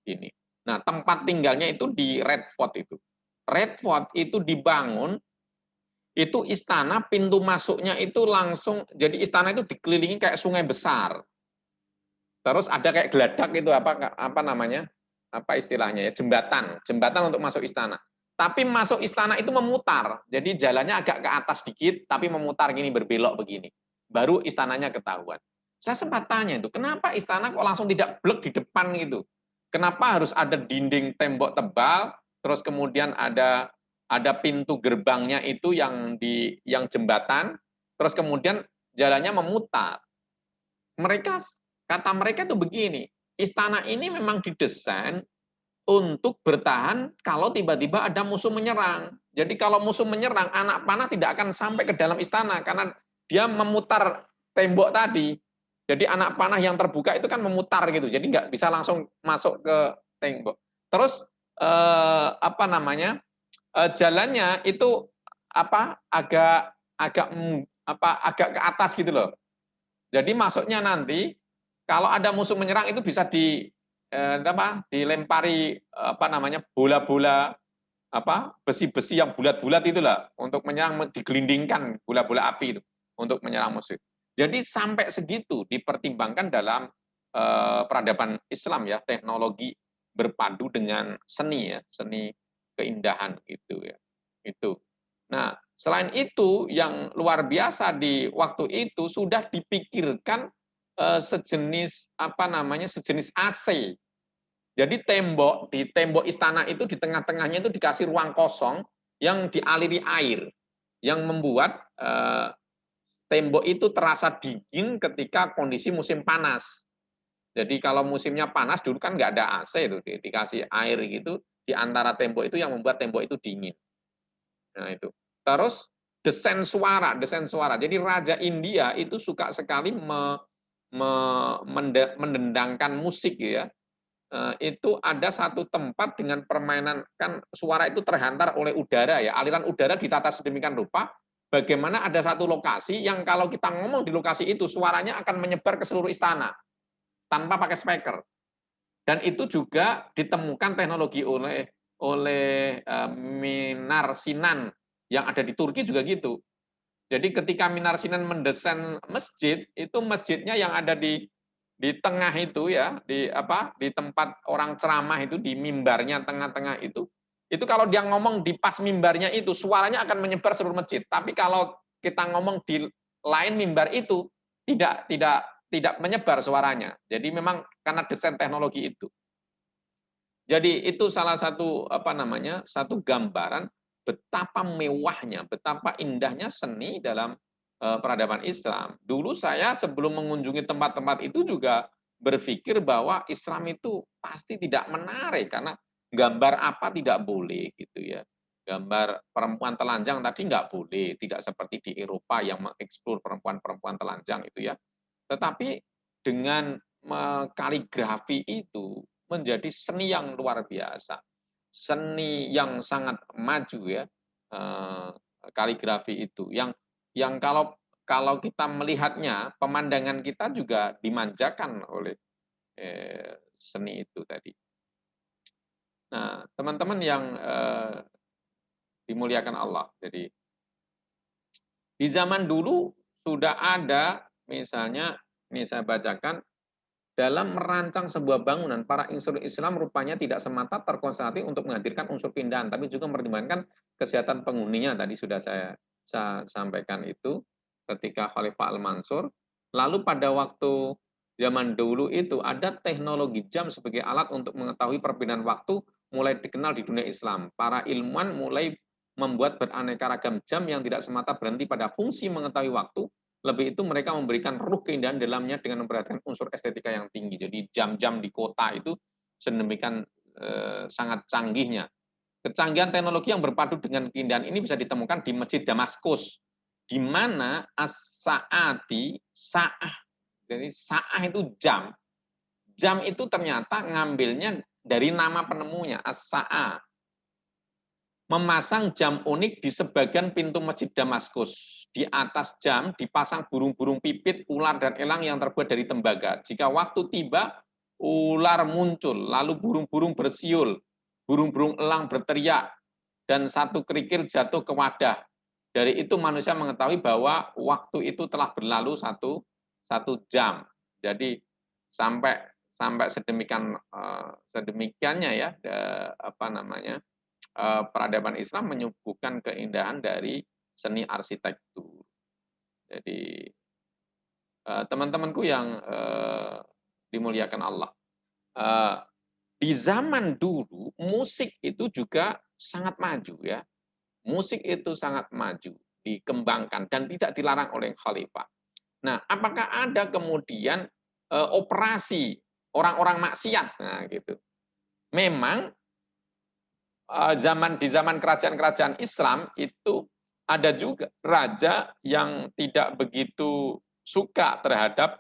ini. Nah, tempat tinggalnya itu di Red Fort itu. Red Fort itu dibangun, itu istana, pintu masuknya itu langsung, jadi istana itu dikelilingi kayak sungai besar. Terus ada kayak geladak itu apa namanya? Apa istilahnya ya? Jembatan untuk masuk istana. Tapi masuk istana itu memutar. Jadi jalannya agak ke atas dikit, tapi memutar gini, berbelok begini. Baru istananya ketahuan. Saya sempat tanya itu, kenapa istana kok langsung tidak blek di depan gitu? Kenapa harus ada dinding tembok tebal, terus kemudian ada pintu gerbangnya itu yang jembatan, terus kemudian jalannya memutar. Kata mereka itu begini, istana ini memang didesain untuk bertahan kalau tiba-tiba ada musuh menyerang. Jadi kalau musuh menyerang, anak panah tidak akan sampai ke dalam istana karena dia memutar tembok tadi. Jadi anak panah yang terbuka itu kan memutar gitu. Jadi nggak bisa langsung masuk ke tembok. Terus apa namanya? Jalannya itu agak agak agak ke atas gitu loh. Jadi masuknya nanti kalau ada musuh menyerang itu bisa dilempari bola-bola besi-besi yang bulat-bulat itulah untuk menyerang, digelindingkan bola-bola api itu untuk menyerang musuh. Jadi sampai segitu dipertimbangkan dalam peradaban Islam ya, teknologi berpadu dengan seni ya, seni keindahan gitu ya. Itu. Nah, selain itu yang luar biasa di waktu itu sudah dipikirkan sejenis AC. Jadi di tembok istana itu di tengah-tengahnya itu dikasih ruang kosong yang dialiri air, yang membuat tembok itu terasa dingin ketika kondisi musim panas. Jadi kalau musimnya panas dulu kan nggak ada AC itu, dikasih air gitu di antara tembok itu yang membuat tembok itu dingin. Nah itu. Terus desain suara. Jadi Raja India itu suka sekali mendendangkan musik ya. Itu ada satu tempat dengan permainan, kan suara itu terhantar oleh udara ya, aliran udara ditata sedemikian rupa, bagaimana ada satu lokasi yang kalau kita ngomong di lokasi itu suaranya akan menyebar ke seluruh istana tanpa pakai speaker. Dan itu juga ditemukan teknologi oleh Minar Sinan yang ada di Turki juga gitu. Jadi ketika Minar Sinan mendesain masjid, itu masjidnya yang ada di tengah itu ya, di tempat orang ceramah itu, di mimbarnya tengah-tengah itu kalau dia ngomong di pas mimbarnya itu suaranya akan menyebar seluruh masjid. Tapi kalau kita ngomong di lain mimbar itu tidak menyebar suaranya. Jadi memang karena desain teknologi itu. Jadi itu salah satu satu gambaran betapa mewahnya, betapa indahnya seni dalam peradaban Islam. Dulu saya sebelum mengunjungi tempat-tempat itu juga berpikir bahwa Islam itu pasti tidak menarik karena gambar apa tidak boleh gitu ya. Gambar perempuan telanjang tadi nggak boleh, tidak seperti di Eropa yang mengeksplor perempuan-perempuan telanjang itu ya. Tetapi dengan kaligrafi itu menjadi seni yang luar biasa, seni yang sangat maju ya, kaligrafi itu yang kalau kita melihatnya pemandangan kita juga dimanjakan oleh seni itu tadi. Nah, teman-teman yang dimuliakan Allah, jadi di zaman dulu sudah ada misalnya, ini saya bacakan, dalam merancang sebuah bangunan, para insur Islam rupanya tidak semata terkonsentrasi untuk menghadirkan unsur pindahan, tapi juga mempertimbangkan kesehatan penghuninya. Tadi sudah saya sampaikan itu ketika Khalifah Al-Mansur. Lalu pada waktu zaman dulu itu ada teknologi jam sebagai alat untuk mengetahui perbedaan waktu mulai dikenal di dunia Islam. Para ilmuwan mulai membuat beraneka ragam jam yang tidak semata berhenti pada fungsi mengetahui waktu, lebih itu mereka memberikan ruh keindahan dalamnya dengan memperhatikan unsur estetika yang tinggi. Jadi jam-jam di kota itu sedemikian sangat canggihnya. Kecanggihan teknologi yang berpadu dengan keindahan ini bisa ditemukan di Masjid Damaskus, di mana as-saati, sa'ah, jadi sa'ah itu jam. Jam itu ternyata ngambilnya dari nama penemunya, as-sa'ah. Memasang jam unik di sebagian pintu Masjid Damaskus. Di atas jam dipasang burung-burung pipit, ular, dan elang yang terbuat dari tembaga. Jika waktu tiba, ular muncul, lalu burung-burung bersiul, burung-burung elang berteriak, dan satu kerikil jatuh ke wadah. Dari itu manusia mengetahui bahwa waktu itu telah berlalu satu jam. Jadi sampai sedemikiannya ya, peradaban Islam menyuguhkan keindahan dari seni arsitektur. Jadi teman-temanku yang dimuliakan Allah, di zaman dulu musik itu juga sangat maju ya. Musik itu sangat maju, dikembangkan dan tidak dilarang oleh khalifah. Nah, apakah ada kemudian operasi orang-orang maksiat? Nah, gitu. Memang di zaman kerajaan-kerajaan Islam itu ada juga raja yang tidak begitu suka terhadap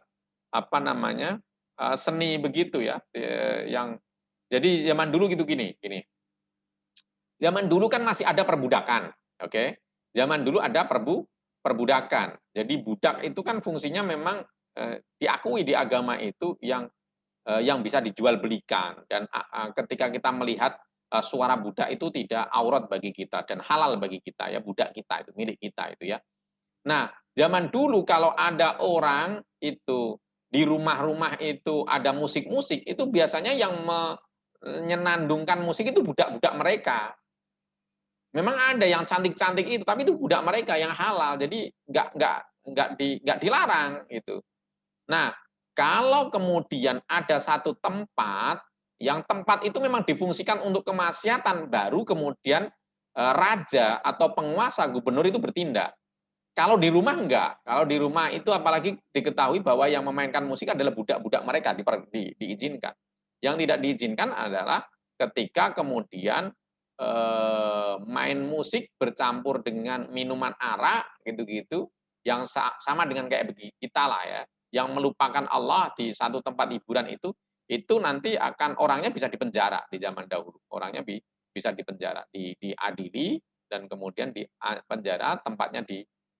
apa namanya seni begitu ya, yang jadi zaman dulu gitu gini. Zaman dulu kan masih ada perbudakan, oke? Zaman dulu ada perbudakan. Jadi budak itu kan fungsinya memang diakui di agama itu yang bisa dijual belikan, dan ketika kita melihat suara budak itu tidak aurat bagi kita dan halal bagi kita ya, budak kita itu milik kita itu ya. Nah, zaman dulu kalau ada orang itu di rumah-rumah itu ada musik-musik, itu biasanya yang menyenandungkan musik itu budak-budak mereka. Memang ada yang cantik-cantik itu, tapi itu budak mereka yang halal, jadi nggak dilarang gitu. Nah, kalau kemudian ada satu tempat, yang tempat itu memang difungsikan untuk kemaksiatan, baru kemudian raja atau penguasa gubernur itu bertindak. Kalau di rumah enggak, kalau di rumah itu apalagi diketahui bahwa yang memainkan musik adalah budak-budak mereka diizinkan. Yang tidak diizinkan adalah ketika kemudian main musik bercampur dengan minuman arak gitu-gitu, yang sama dengan kayak kita lah ya, yang melupakan Allah di satu tempat hiburan itu nanti akan orangnya bisa dipenjara di zaman dahulu. Orangnya bisa dipenjara, diadili dan kemudian di penjara tempatnya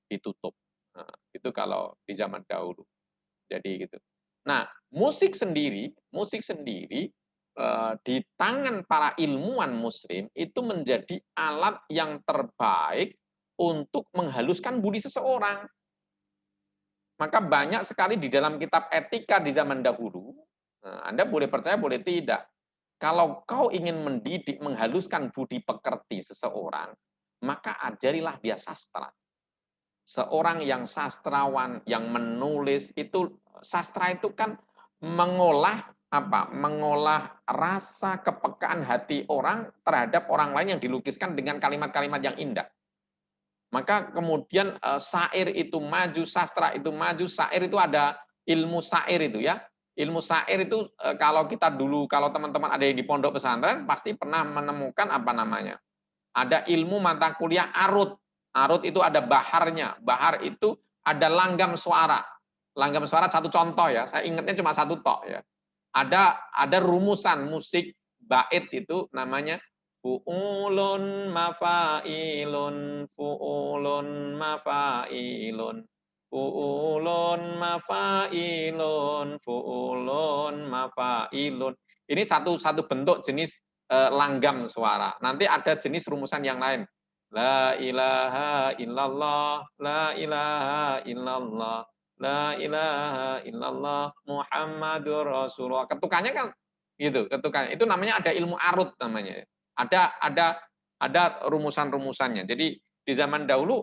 ditutup. Nah, itu kalau di zaman dahulu. Jadi gitu. Nah, musik sendiri di tangan para ilmuwan muslim itu menjadi alat yang terbaik untuk menghaluskan budi seseorang. Maka banyak sekali di dalam kitab etika di zaman dahulu, Anda boleh percaya boleh tidak, kalau kau ingin mendidik, menghaluskan budi pekerti seseorang, maka ajarilah dia sastra. Seorang yang sastrawan, yang menulis itu, sastra itu kan mengolah apa? Mengolah rasa kepekaan hati orang terhadap orang lain yang dilukiskan dengan kalimat-kalimat yang indah. Maka kemudian syair itu maju, sastra itu maju, syair itu ada ilmu syair itu ya. Ilmu syair itu kalau kita dulu, kalau teman-teman ada yang di pondok pesantren pasti pernah menemukan apa namanya? Ada ilmu mata kuliah arut. Arut itu ada baharnya. Bahar itu ada langgam suara. Langgam suara satu contoh ya. Saya ingatnya cuma satu tok ya. Ada rumusan musik bait itu namanya fuulun mafailun, fuulun mafailun, fuulun mafailun, fuulun mafailun. Ini satu bentuk jenis langgam suara. Nanti ada jenis rumusan yang lain. La ilaha illallah, la ilaha illallah, la ilaha illallah, Muhammadur Rasulullah. Ketukannya kan gitu, ketukannya. Itu namanya ada ilmu arut namanya. Ada rumusan-rumusannya. Jadi di zaman dahulu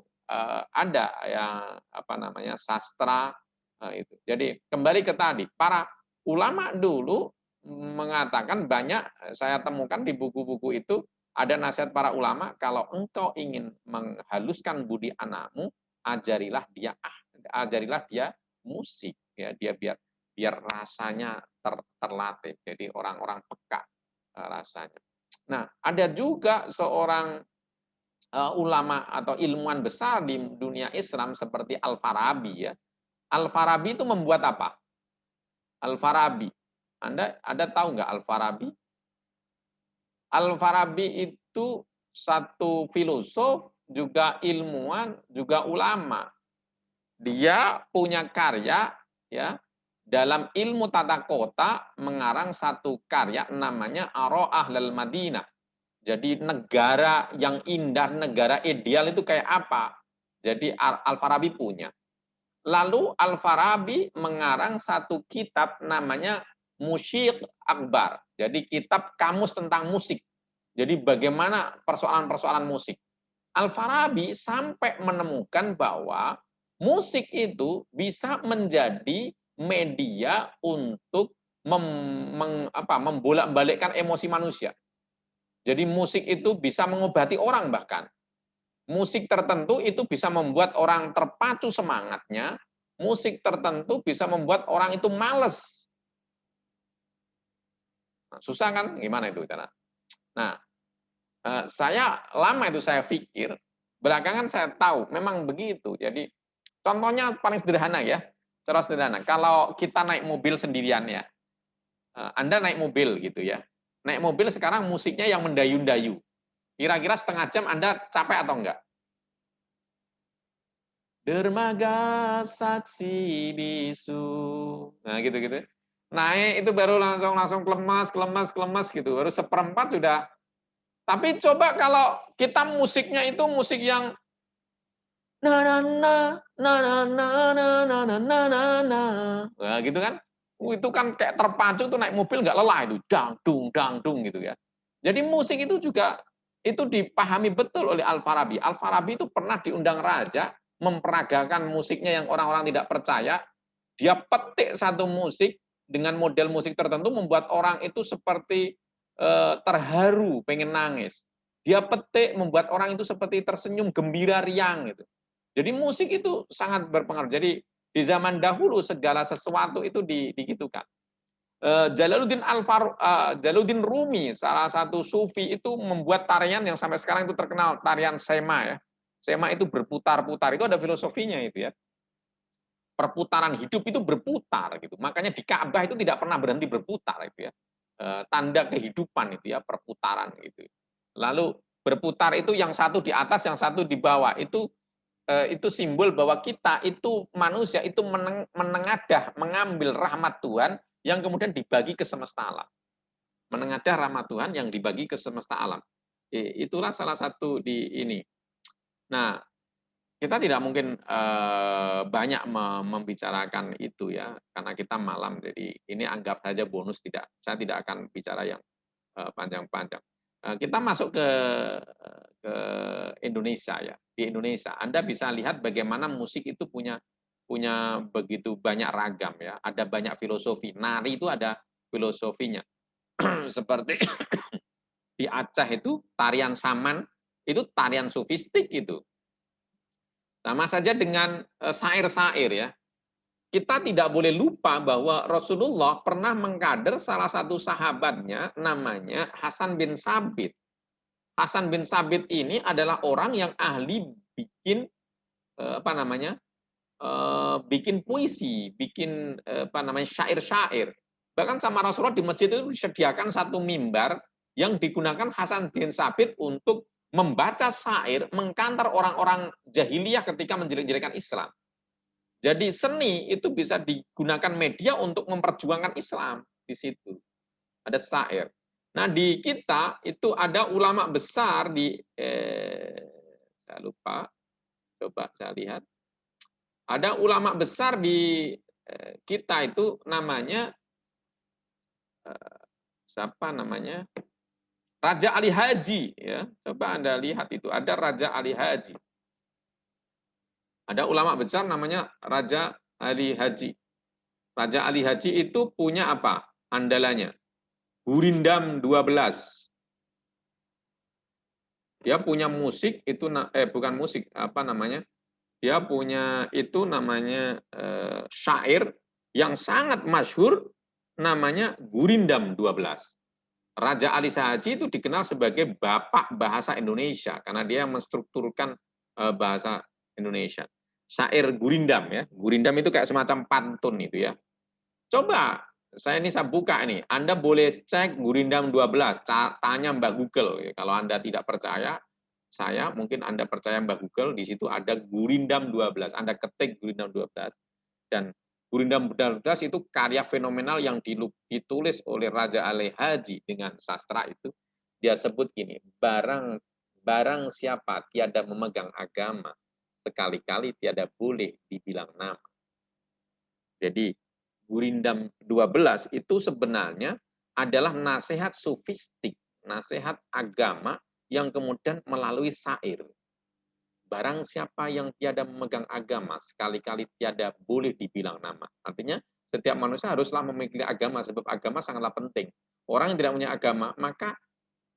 ada yang apa namanya sastra itu. Jadi kembali ke tadi, para ulama dulu mengatakan banyak saya temukan di buku-buku itu ada nasihat para ulama, kalau engkau ingin menghaluskan budi anakmu, ajarilah dia musik ya, dia biar rasanya terlatih. Jadi orang-orang peka rasanya. Nah, ada juga seorang ulama atau ilmuwan besar di dunia Islam seperti Al-Farabi ya. Al-Farabi itu membuat apa? Al-Farabi. Anda tahu nggak Al-Farabi? Al-Farabi itu satu filosof, juga ilmuwan, juga ulama. Dia punya karya ya dalam ilmu tata kota, mengarang satu karya namanya Aro Ahlal Madinah. Jadi negara yang indah, negara ideal itu kayak apa? Jadi Al-Farabi punya. Lalu Al-Farabi mengarang satu kitab namanya Musyik Akbar. Jadi kitab kamus tentang musik. Jadi bagaimana persoalan-persoalan musik. Al-Farabi sampai menemukan bahwa musik itu bisa menjadi media untuk membolak-balikkan emosi manusia. Jadi musik itu bisa mengobati orang bahkan. Musik tertentu itu bisa membuat orang terpacu semangatnya, musik tertentu bisa membuat orang itu males. Nah, susah kan? Gimana itu cara? Nah, saya lama itu saya pikir, belakangan saya tahu memang begitu. Jadi contohnya paling sederhana ya, cara sederhana. Kalau kita naik mobil sendirian ya, Anda naik mobil gitu ya. Naik mobil sekarang musiknya yang mendayu-dayu. Kira-kira setengah jam Anda capek atau enggak? Dermaga saksi bisu. Nah, gitu-gitu. Naik itu baru langsung langsung klemas, klemas, klemas gitu. Baru seperempat sudah. Tapi coba kalau kita musiknya itu musik yang na na na na na na na na na na na na. Nah, gitu kan. Itu kan kayak terpacu tuh naik mobil nggak lelah itu. Dang dung gitu ya. Jadi musik itu juga itu dipahami betul oleh Al-Farabi. Al-Farabi itu pernah diundang raja memperagakan musiknya yang orang-orang tidak percaya. Dia petik satu musik dengan model musik tertentu membuat orang itu seperti terharu, pengen nangis. Dia petik membuat orang itu seperti tersenyum gembira riang gitu. Jadi musik itu sangat berpengaruh. Jadi di zaman dahulu segala sesuatu itu digitukan. Jalaluddin Rumi, salah satu sufi itu membuat tarian yang sampai sekarang itu terkenal, tarian Sema ya. Sema itu berputar-putar, itu ada filosofinya itu ya. Perputaran hidup itu berputar gitu. Makanya di Ka'bah itu tidak pernah berhenti berputar itu ya. Tanda kehidupan itu ya, perputaran gitu. Lalu berputar itu yang satu di atas, yang satu di bawah. Itu simbol bahwa kita itu manusia itu menengadah, mengambil rahmat Tuhan yang kemudian dibagi ke semesta alam. Menengadah rahmat Tuhan yang dibagi ke semesta alam. Itulah salah satu di ini. Nah, kita tidak mungkin banyak membicarakan itu ya, karena kita malam. Jadi ini anggap saja bonus, tidak. Saya tidak akan bicara yang panjang-panjang. Kita masuk ke Indonesia ya. Di Indonesia, Anda bisa lihat bagaimana musik itu punya punya begitu banyak ragam ya. Ada banyak filosofi. Nari itu ada filosofinya. Seperti di Aceh itu tarian saman itu tarian sufistik itu. Sama saja dengan syair-syair ya. Kita tidak boleh lupa bahwa Rasulullah pernah mengkader salah satu sahabatnya namanya Hasan bin Sabit. Hasan bin Sabit ini adalah orang yang ahli bikin apa namanya? Bikin puisi, bikin apa namanya? Syair-syair. Bahkan sama Rasulullah di masjid itu disediakan satu mimbar yang digunakan Hasan bin Sabit untuk membaca syair, mengkantar orang-orang jahiliyah ketika menjelek-jelekan Islam. Jadi seni itu bisa digunakan media untuk memperjuangkan Islam di situ. Ada syair. Nah, di kita itu ada ulama besar di saya lupa, coba saya lihat. Ada ulama besar di kita itu namanya siapa namanya? Raja Ali Haji ya. Coba Anda lihat itu, ada Raja Ali Haji. Ada ulama besar namanya Raja Ali Haji. Raja Ali Haji itu punya apa? Andalannya. Gurindam 12. Dia punya musik itu bukan musik, apa namanya? Dia punya itu namanya syair yang sangat masyhur namanya Gurindam 12. Raja Ali Haji itu dikenal sebagai bapak bahasa Indonesia karena dia menstrukturkan bahasa Indonesia. Syair Gurindam ya. Gurindam itu kayak semacam pantun itu ya. Coba saya buka ini. Anda boleh cek Gurindam 12, tanya Mbak Google. Kalau Anda tidak percaya, saya mungkin Anda percaya Mbak Google, di situ ada Gurindam 12. Anda ketik Gurindam 12 dan Gurindam 12 itu karya fenomenal yang ditulis oleh Raja Ali Haji dengan sastra itu. Dia sebut gini, barang siapa tiada memegang agama, sekali-kali tiada boleh dibilang nama. Jadi Gurindam 12 itu sebenarnya adalah nasihat sufistik nasihat agama yang kemudian melalui syair. Barang siapa yang tiada memegang agama, sekali-kali tiada boleh dibilang nama. Artinya, setiap manusia haruslah memiliki agama, sebab agama sangatlah penting. Orang yang tidak punya agama, maka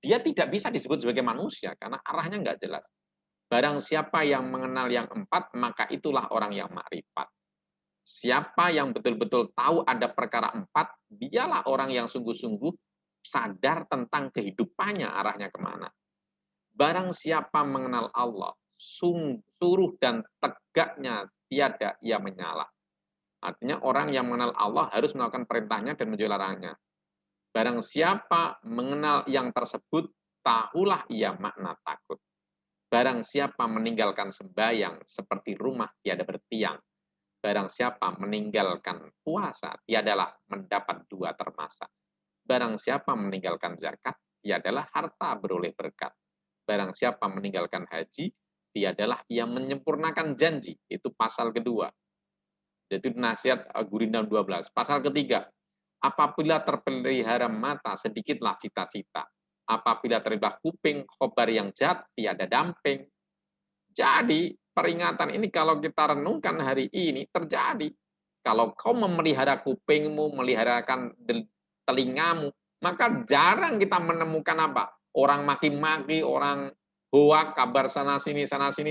dia tidak bisa disebut sebagai manusia, karena arahnya nggak jelas. Barang siapa yang mengenal yang empat, maka itulah orang yang makrifat. Siapa yang betul-betul tahu ada perkara empat, dialah orang yang sungguh-sungguh sadar tentang kehidupannya, arahnya kemana. Barang siapa mengenal Allah, suruh dan tegaknya tiada ia menyala. Artinya orang yang mengenal Allah harus melakukan perintahnya dan menjauhi larangannya. Barang siapa mengenal yang tersebut, tahulah ia makna takut. Barang siapa meninggalkan sembahyang seperti rumah tiada bertiang. Barang siapa meninggalkan puasa, tiadalah mendapat dua termasa. Barang siapa meninggalkan zakat, tiadalah harta beroleh berkat. Barang siapa meninggalkan haji, tiadalah ia menyempurnakan janji. Itu pasal kedua. Jadi nasihat Gurindam 12. Pasal ketiga, apabila terpelihara mata, sedikitlah cita-cita. Apabila terlibat kuping, khobar yang jahat, tiada damping. Jadi peringatan ini kalau kita renungkan hari ini terjadi. Kalau kau memelihara kupingmu, memeliharakan telingamu, maka jarang kita menemukan apa? Orang maki-maki, orang hoak, kabar sana sini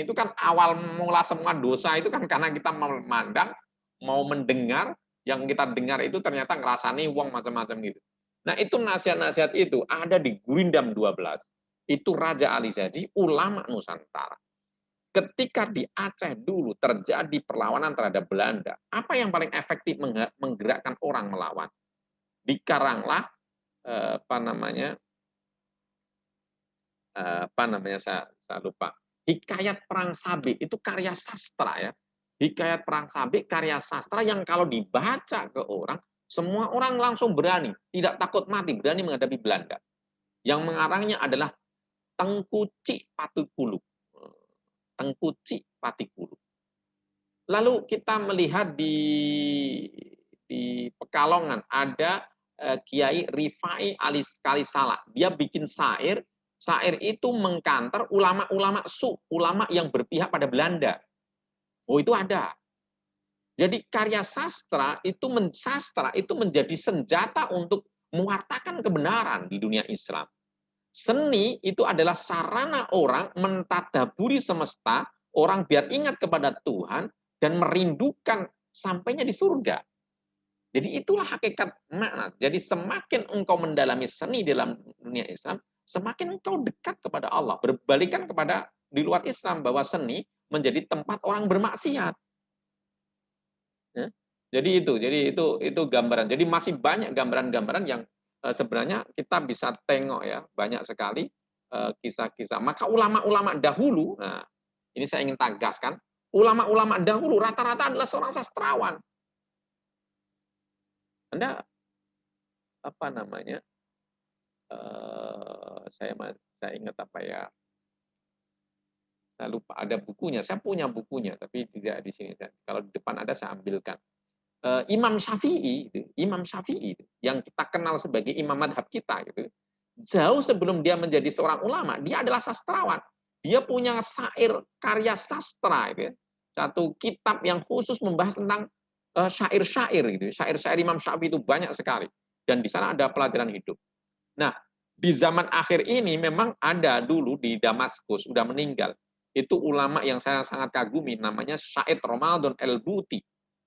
itu kan awal mula semua dosa itu kan karena kita memandang, mau mendengar, yang kita dengar itu ternyata ngerasani wong macam-macam gitu. Nah, itu nasihat-nasihat itu ada di Gurindam 12. Itu Raja Ali Zaji, ulama Nusantara. Ketika di Aceh dulu terjadi perlawanan terhadap Belanda, apa yang paling efektif menggerakkan orang melawan? Dikaranglah saya lupa. Hikayat Perang Sabik itu karya sastra ya. Hikayat Perang Sabik karya sastra yang kalau dibaca ke orang, semua orang langsung berani, tidak takut mati, berani menghadapi Belanda. Yang mengarangnya adalah Tengku Cik Patikulu. Tengku Cik Patikulu. Lalu kita melihat di Pekalongan ada Kiai Rifai Alis Kalisala. Dia bikin syair, syair itu mengkanter ulama-ulama ulama yang berpihak pada Belanda. Oh, itu ada. Jadi karya sastra itu menjadi senjata untuk mewartakan kebenaran di dunia Islam. Seni itu adalah sarana orang mentadaburi semesta, orang biar ingat kepada Tuhan dan merindukan sampainya di surga. Jadi itulah hakikat makna. Jadi semakin engkau mendalami seni dalam dunia Islam, semakin engkau dekat kepada Allah. Berbalikan kepada di luar Islam bahwa seni menjadi tempat orang bermaksiat. Ya. Jadi itu gambaran. Jadi masih banyak gambaran-gambaran yang sebenarnya kita bisa tengok ya, banyak sekali kisah-kisah. Maka ulama-ulama dahulu, nah ini saya ingin tegaskan, ulama-ulama dahulu rata-rata adalah seorang sastrawan. Anda apa namanya? Saya ingat apa ya? Saya lupa ada bukunya. Saya punya bukunya, tapi tidak di sini. Kalau di depan ada saya ambilkan. Imam Syafi'i, Imam Syafi'i yang kita kenal sebagai imam madhab kita, gitu. Jauh sebelum dia menjadi seorang ulama, dia adalah sastrawan. Dia punya syair karya sastra, gitu. Satu kitab yang khusus membahas tentang syair-syair, gitu. Syair-syair Imam Syafi'i itu banyak sekali, dan di sana ada pelajaran hidup. Nah, di zaman akhir ini memang ada dulu di Damaskus, sudah meninggal. Itu ulama yang saya sangat kagumi, namanya Syed Ramadan El-Buti.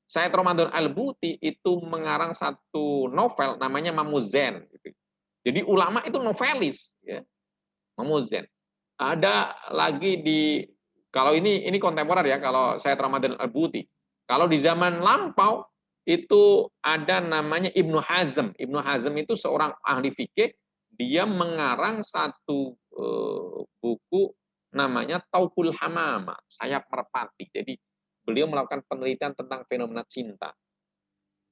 Syed Ramadan Al-Buti itu mengarang satu novel namanya Mamuzen. Gitu. Jadi ulama itu novelis, ya. Mamuzen. Ada lagi kalau ini kontemporer ya, kalau Syed Ramadan Al-Buti. Kalau di zaman lampau itu ada namanya Ibnu Hazm. Ibnu Hazm itu seorang ahli fikih, dia mengarang satu buku namanya Taukul Hamama, sayap merpati. Jadi beliau melakukan penelitian tentang fenomena cinta.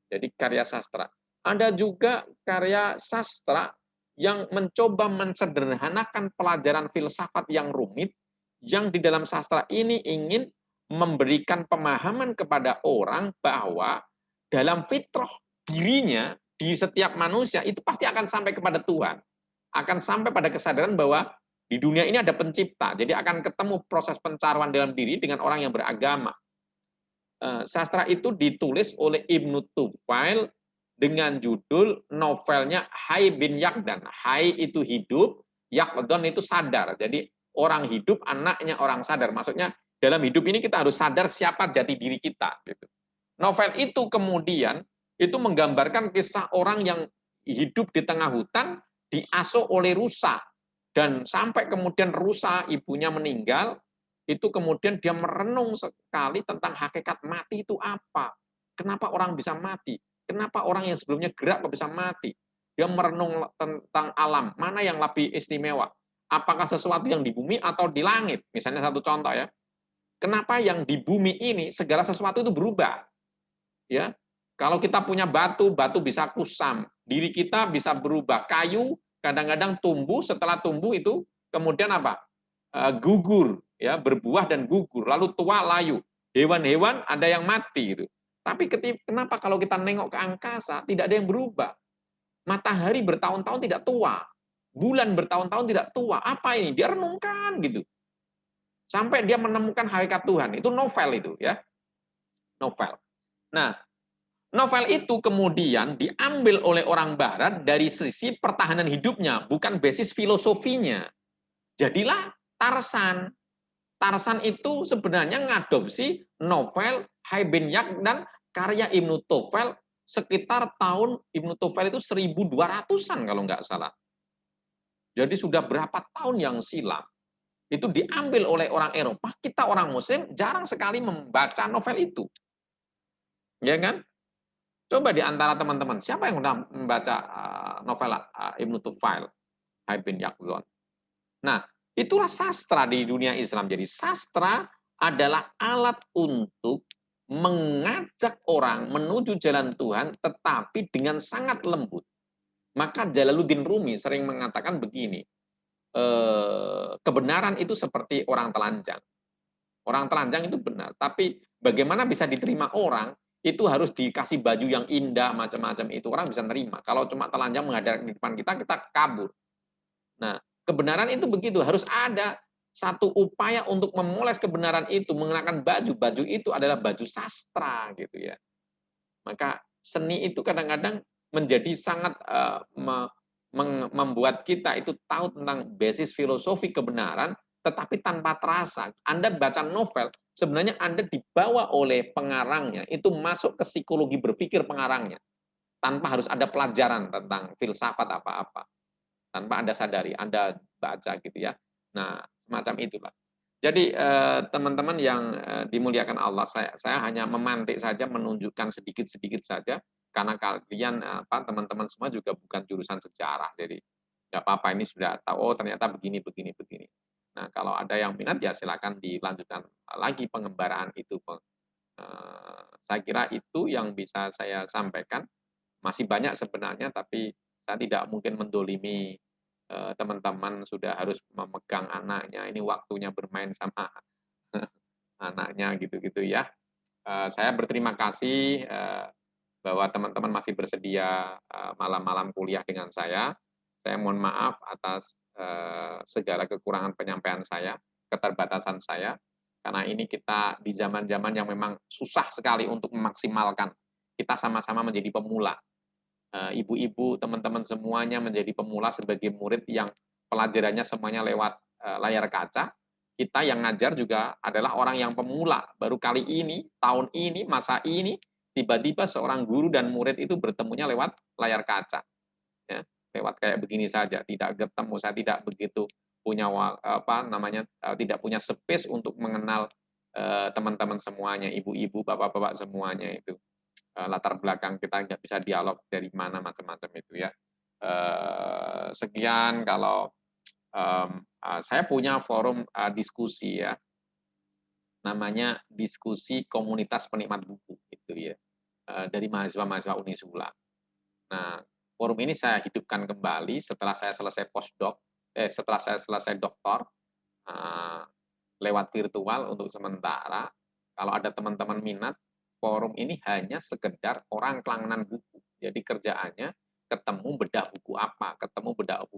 Jadi karya sastra. Ada juga karya sastra yang mencoba mensederhanakan pelajaran filsafat yang rumit, yang di dalam sastra ini ingin memberikan pemahaman kepada orang bahwa dalam fitrah dirinya, di setiap manusia, itu pasti akan sampai kepada Tuhan. akan sampai pada kesadaran bahwa di dunia ini ada pencipta. Jadi akan ketemu proses pencaruan dalam diri dengan orang yang beragama. Sastra itu ditulis oleh Ibnu Tufail dengan judul novelnya Hai bin Yaqdan. Hai itu hidup, Yaqdan itu sadar. Jadi orang hidup, anaknya orang sadar. Maksudnya dalam hidup ini kita harus sadar siapa jati diri kita. Gitu. Novel itu kemudian itu menggambarkan kisah orang yang hidup di tengah hutan, diasuh oleh rusa. Dan sampai kemudian rusa ibunya meninggal, itu kemudian dia merenung sekali tentang hakikat mati itu apa. Kenapa orang bisa mati? Kenapa orang yang sebelumnya gerak kok bisa mati? Dia merenung tentang alam, mana yang lebih istimewa? Apakah sesuatu yang di bumi atau di langit? Misalnya satu contoh ya. Kenapa yang di bumi ini segala sesuatu itu berubah? Ya, kalau kita punya batu, batu bisa kusam, diri kita bisa berubah, kayu kadang-kadang tumbuh, setelah tumbuh itu kemudian apa? Gugur, ya, berbuah dan gugur, lalu tua layu. Hewan-hewan ada yang mati gitu. Tapi kenapa kalau kita nengok ke angkasa tidak ada yang berubah? Matahari bertahun-tahun tidak tua, bulan bertahun-tahun tidak tua. Apa ini? Dia renungkan gitu. Sampai dia menemukan hakikat Tuhan. Itu novel itu ya. Novel. Nah, novel itu kemudian diambil oleh orang barat dari sisi pertahanan hidupnya, bukan basis filosofinya. Jadilah Tarsan. Tarsan itu sebenarnya ngadopsi novel Hai bin Yaqdan karya Ibnu Tufail sekitar tahun Ibnu Tufail itu 1200-an kalau nggak salah. Jadi sudah berapa tahun yang silam. Itu diambil oleh orang Eropa, kita orang Muslim jarang sekali membaca novel itu. Ya kan? Coba di antara teman-teman, siapa yang sudah membaca novel Ibnu Tufail, Hai bin Yaqdan? Nah, itulah sastra di dunia Islam. Jadi sastra adalah alat untuk mengajak orang menuju jalan Tuhan, tetapi dengan sangat lembut. Maka Jalaluddin Rumi sering mengatakan begini, kebenaran itu seperti orang telanjang. Orang telanjang itu benar, tapi bagaimana bisa diterima orang, itu harus dikasih baju yang indah, macam-macam itu. Orang bisa nerima. Kalau cuma telanjang menghadap di depan kita kabur. Nah, kebenaran itu begitu, harus ada satu upaya untuk memoles kebenaran itu, mengenakan baju. Baju itu adalah baju sastra gitu ya. Maka seni itu kadang-kadang menjadi sangat membuat kita itu tahu tentang basis filosofi kebenaran, tetapi tanpa terasa. Anda baca novel, sebenarnya Anda dibawa oleh pengarangnya, itu masuk ke psikologi berpikir pengarangnya, tanpa harus ada pelajaran tentang filsafat apa-apa. Tanpa Anda sadari, Anda baca gitu ya. Nah, semacam itulah. Jadi teman-teman yang dimuliakan Allah, saya hanya memantik saja, menunjukkan sedikit-sedikit saja, karena kalian teman-teman semua juga bukan jurusan sejarah, jadi nggak apa-apa, ini sudah tahu, oh ternyata begini, begini, begini. Nah, kalau ada yang minat ya silakan dilanjutkan lagi pengembaraan itu. Saya kira itu yang bisa saya sampaikan. Masih banyak sebenarnya, tapi saya tidak mungkin mendolimi teman-teman sudah harus memegang anaknya, ini waktunya bermain sama anaknya gitu-gitu ya. Saya berterima kasih bahwa teman-teman masih bersedia malam-malam kuliah dengan saya. Saya mohon maaf atas segala kekurangan penyampaian saya, keterbatasan saya, karena ini kita di zaman-zaman yang memang susah sekali untuk memaksimalkan. Kita sama-sama menjadi pemula. Ibu-ibu, teman-teman semuanya menjadi pemula sebagai murid yang pelajarannya semuanya lewat layar kaca. Kita yang ngajar juga adalah orang yang pemula. Baru kali ini, tahun ini, masa ini, tiba-tiba seorang guru dan murid itu bertemunya lewat layar kaca. Ya, lewat kayak begini saja, tidak ketemu, saya tidak begitu punya tidak punya space untuk mengenal teman-teman semuanya, ibu-ibu, bapak-bapak semuanya itu. Latar belakang kita nggak bisa dialog dari mana, macam-macam itu ya. Sekian kalau saya punya forum diskusi ya, namanya diskusi komunitas penikmat buku gitu ya, dari mahasiswa-mahasiswa Unisula. Nah, forum ini saya hidupkan kembali setelah saya selesai postdoc, setelah saya selesai doktor, lewat virtual untuk sementara. Kalau ada teman-teman minat, forum ini hanya sekedar orang kelangnan buku. Jadi kerjaannya ketemu bedah buku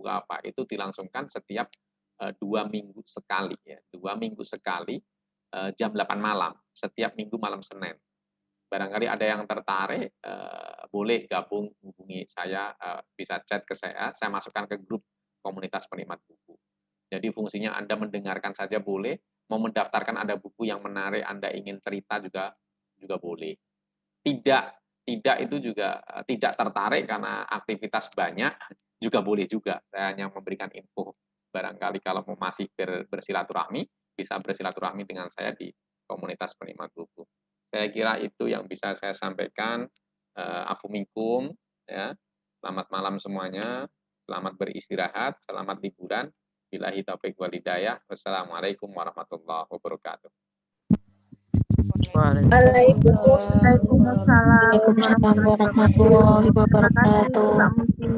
apa, itu dilangsungkan setiap 2 minggu sekali ya, 2 minggu sekali jam 8 malam, setiap minggu malam Senin. Barangkali ada yang tertarik, boleh gabung, hubungi saya, bisa chat ke saya masukkan ke grup komunitas penikmat buku. Jadi fungsinya Anda mendengarkan saja boleh, mau mendaftarkan ada buku yang menarik, Anda ingin cerita juga boleh. Tidak itu juga tidak tertarik karena aktivitas banyak, juga boleh juga. Saya hanya memberikan info. Barangkali kalau mau masih bersilaturahmi, bisa bersilaturahmi dengan saya di komunitas penikmat buku. Saya kira itu yang bisa saya sampaikan. Afu minkum, ya. Selamat malam semuanya. Selamat beristirahat, selamat liburan. Billahi taufiq wal hidayah. Wassalamualaikum warahmatullahi wabarakatuh. Waalaikumsalam Waalaikumsalam warahmatullahi wabarakatuh. warahmatullahi Terima kasih wabarakatuh. Kak Muti.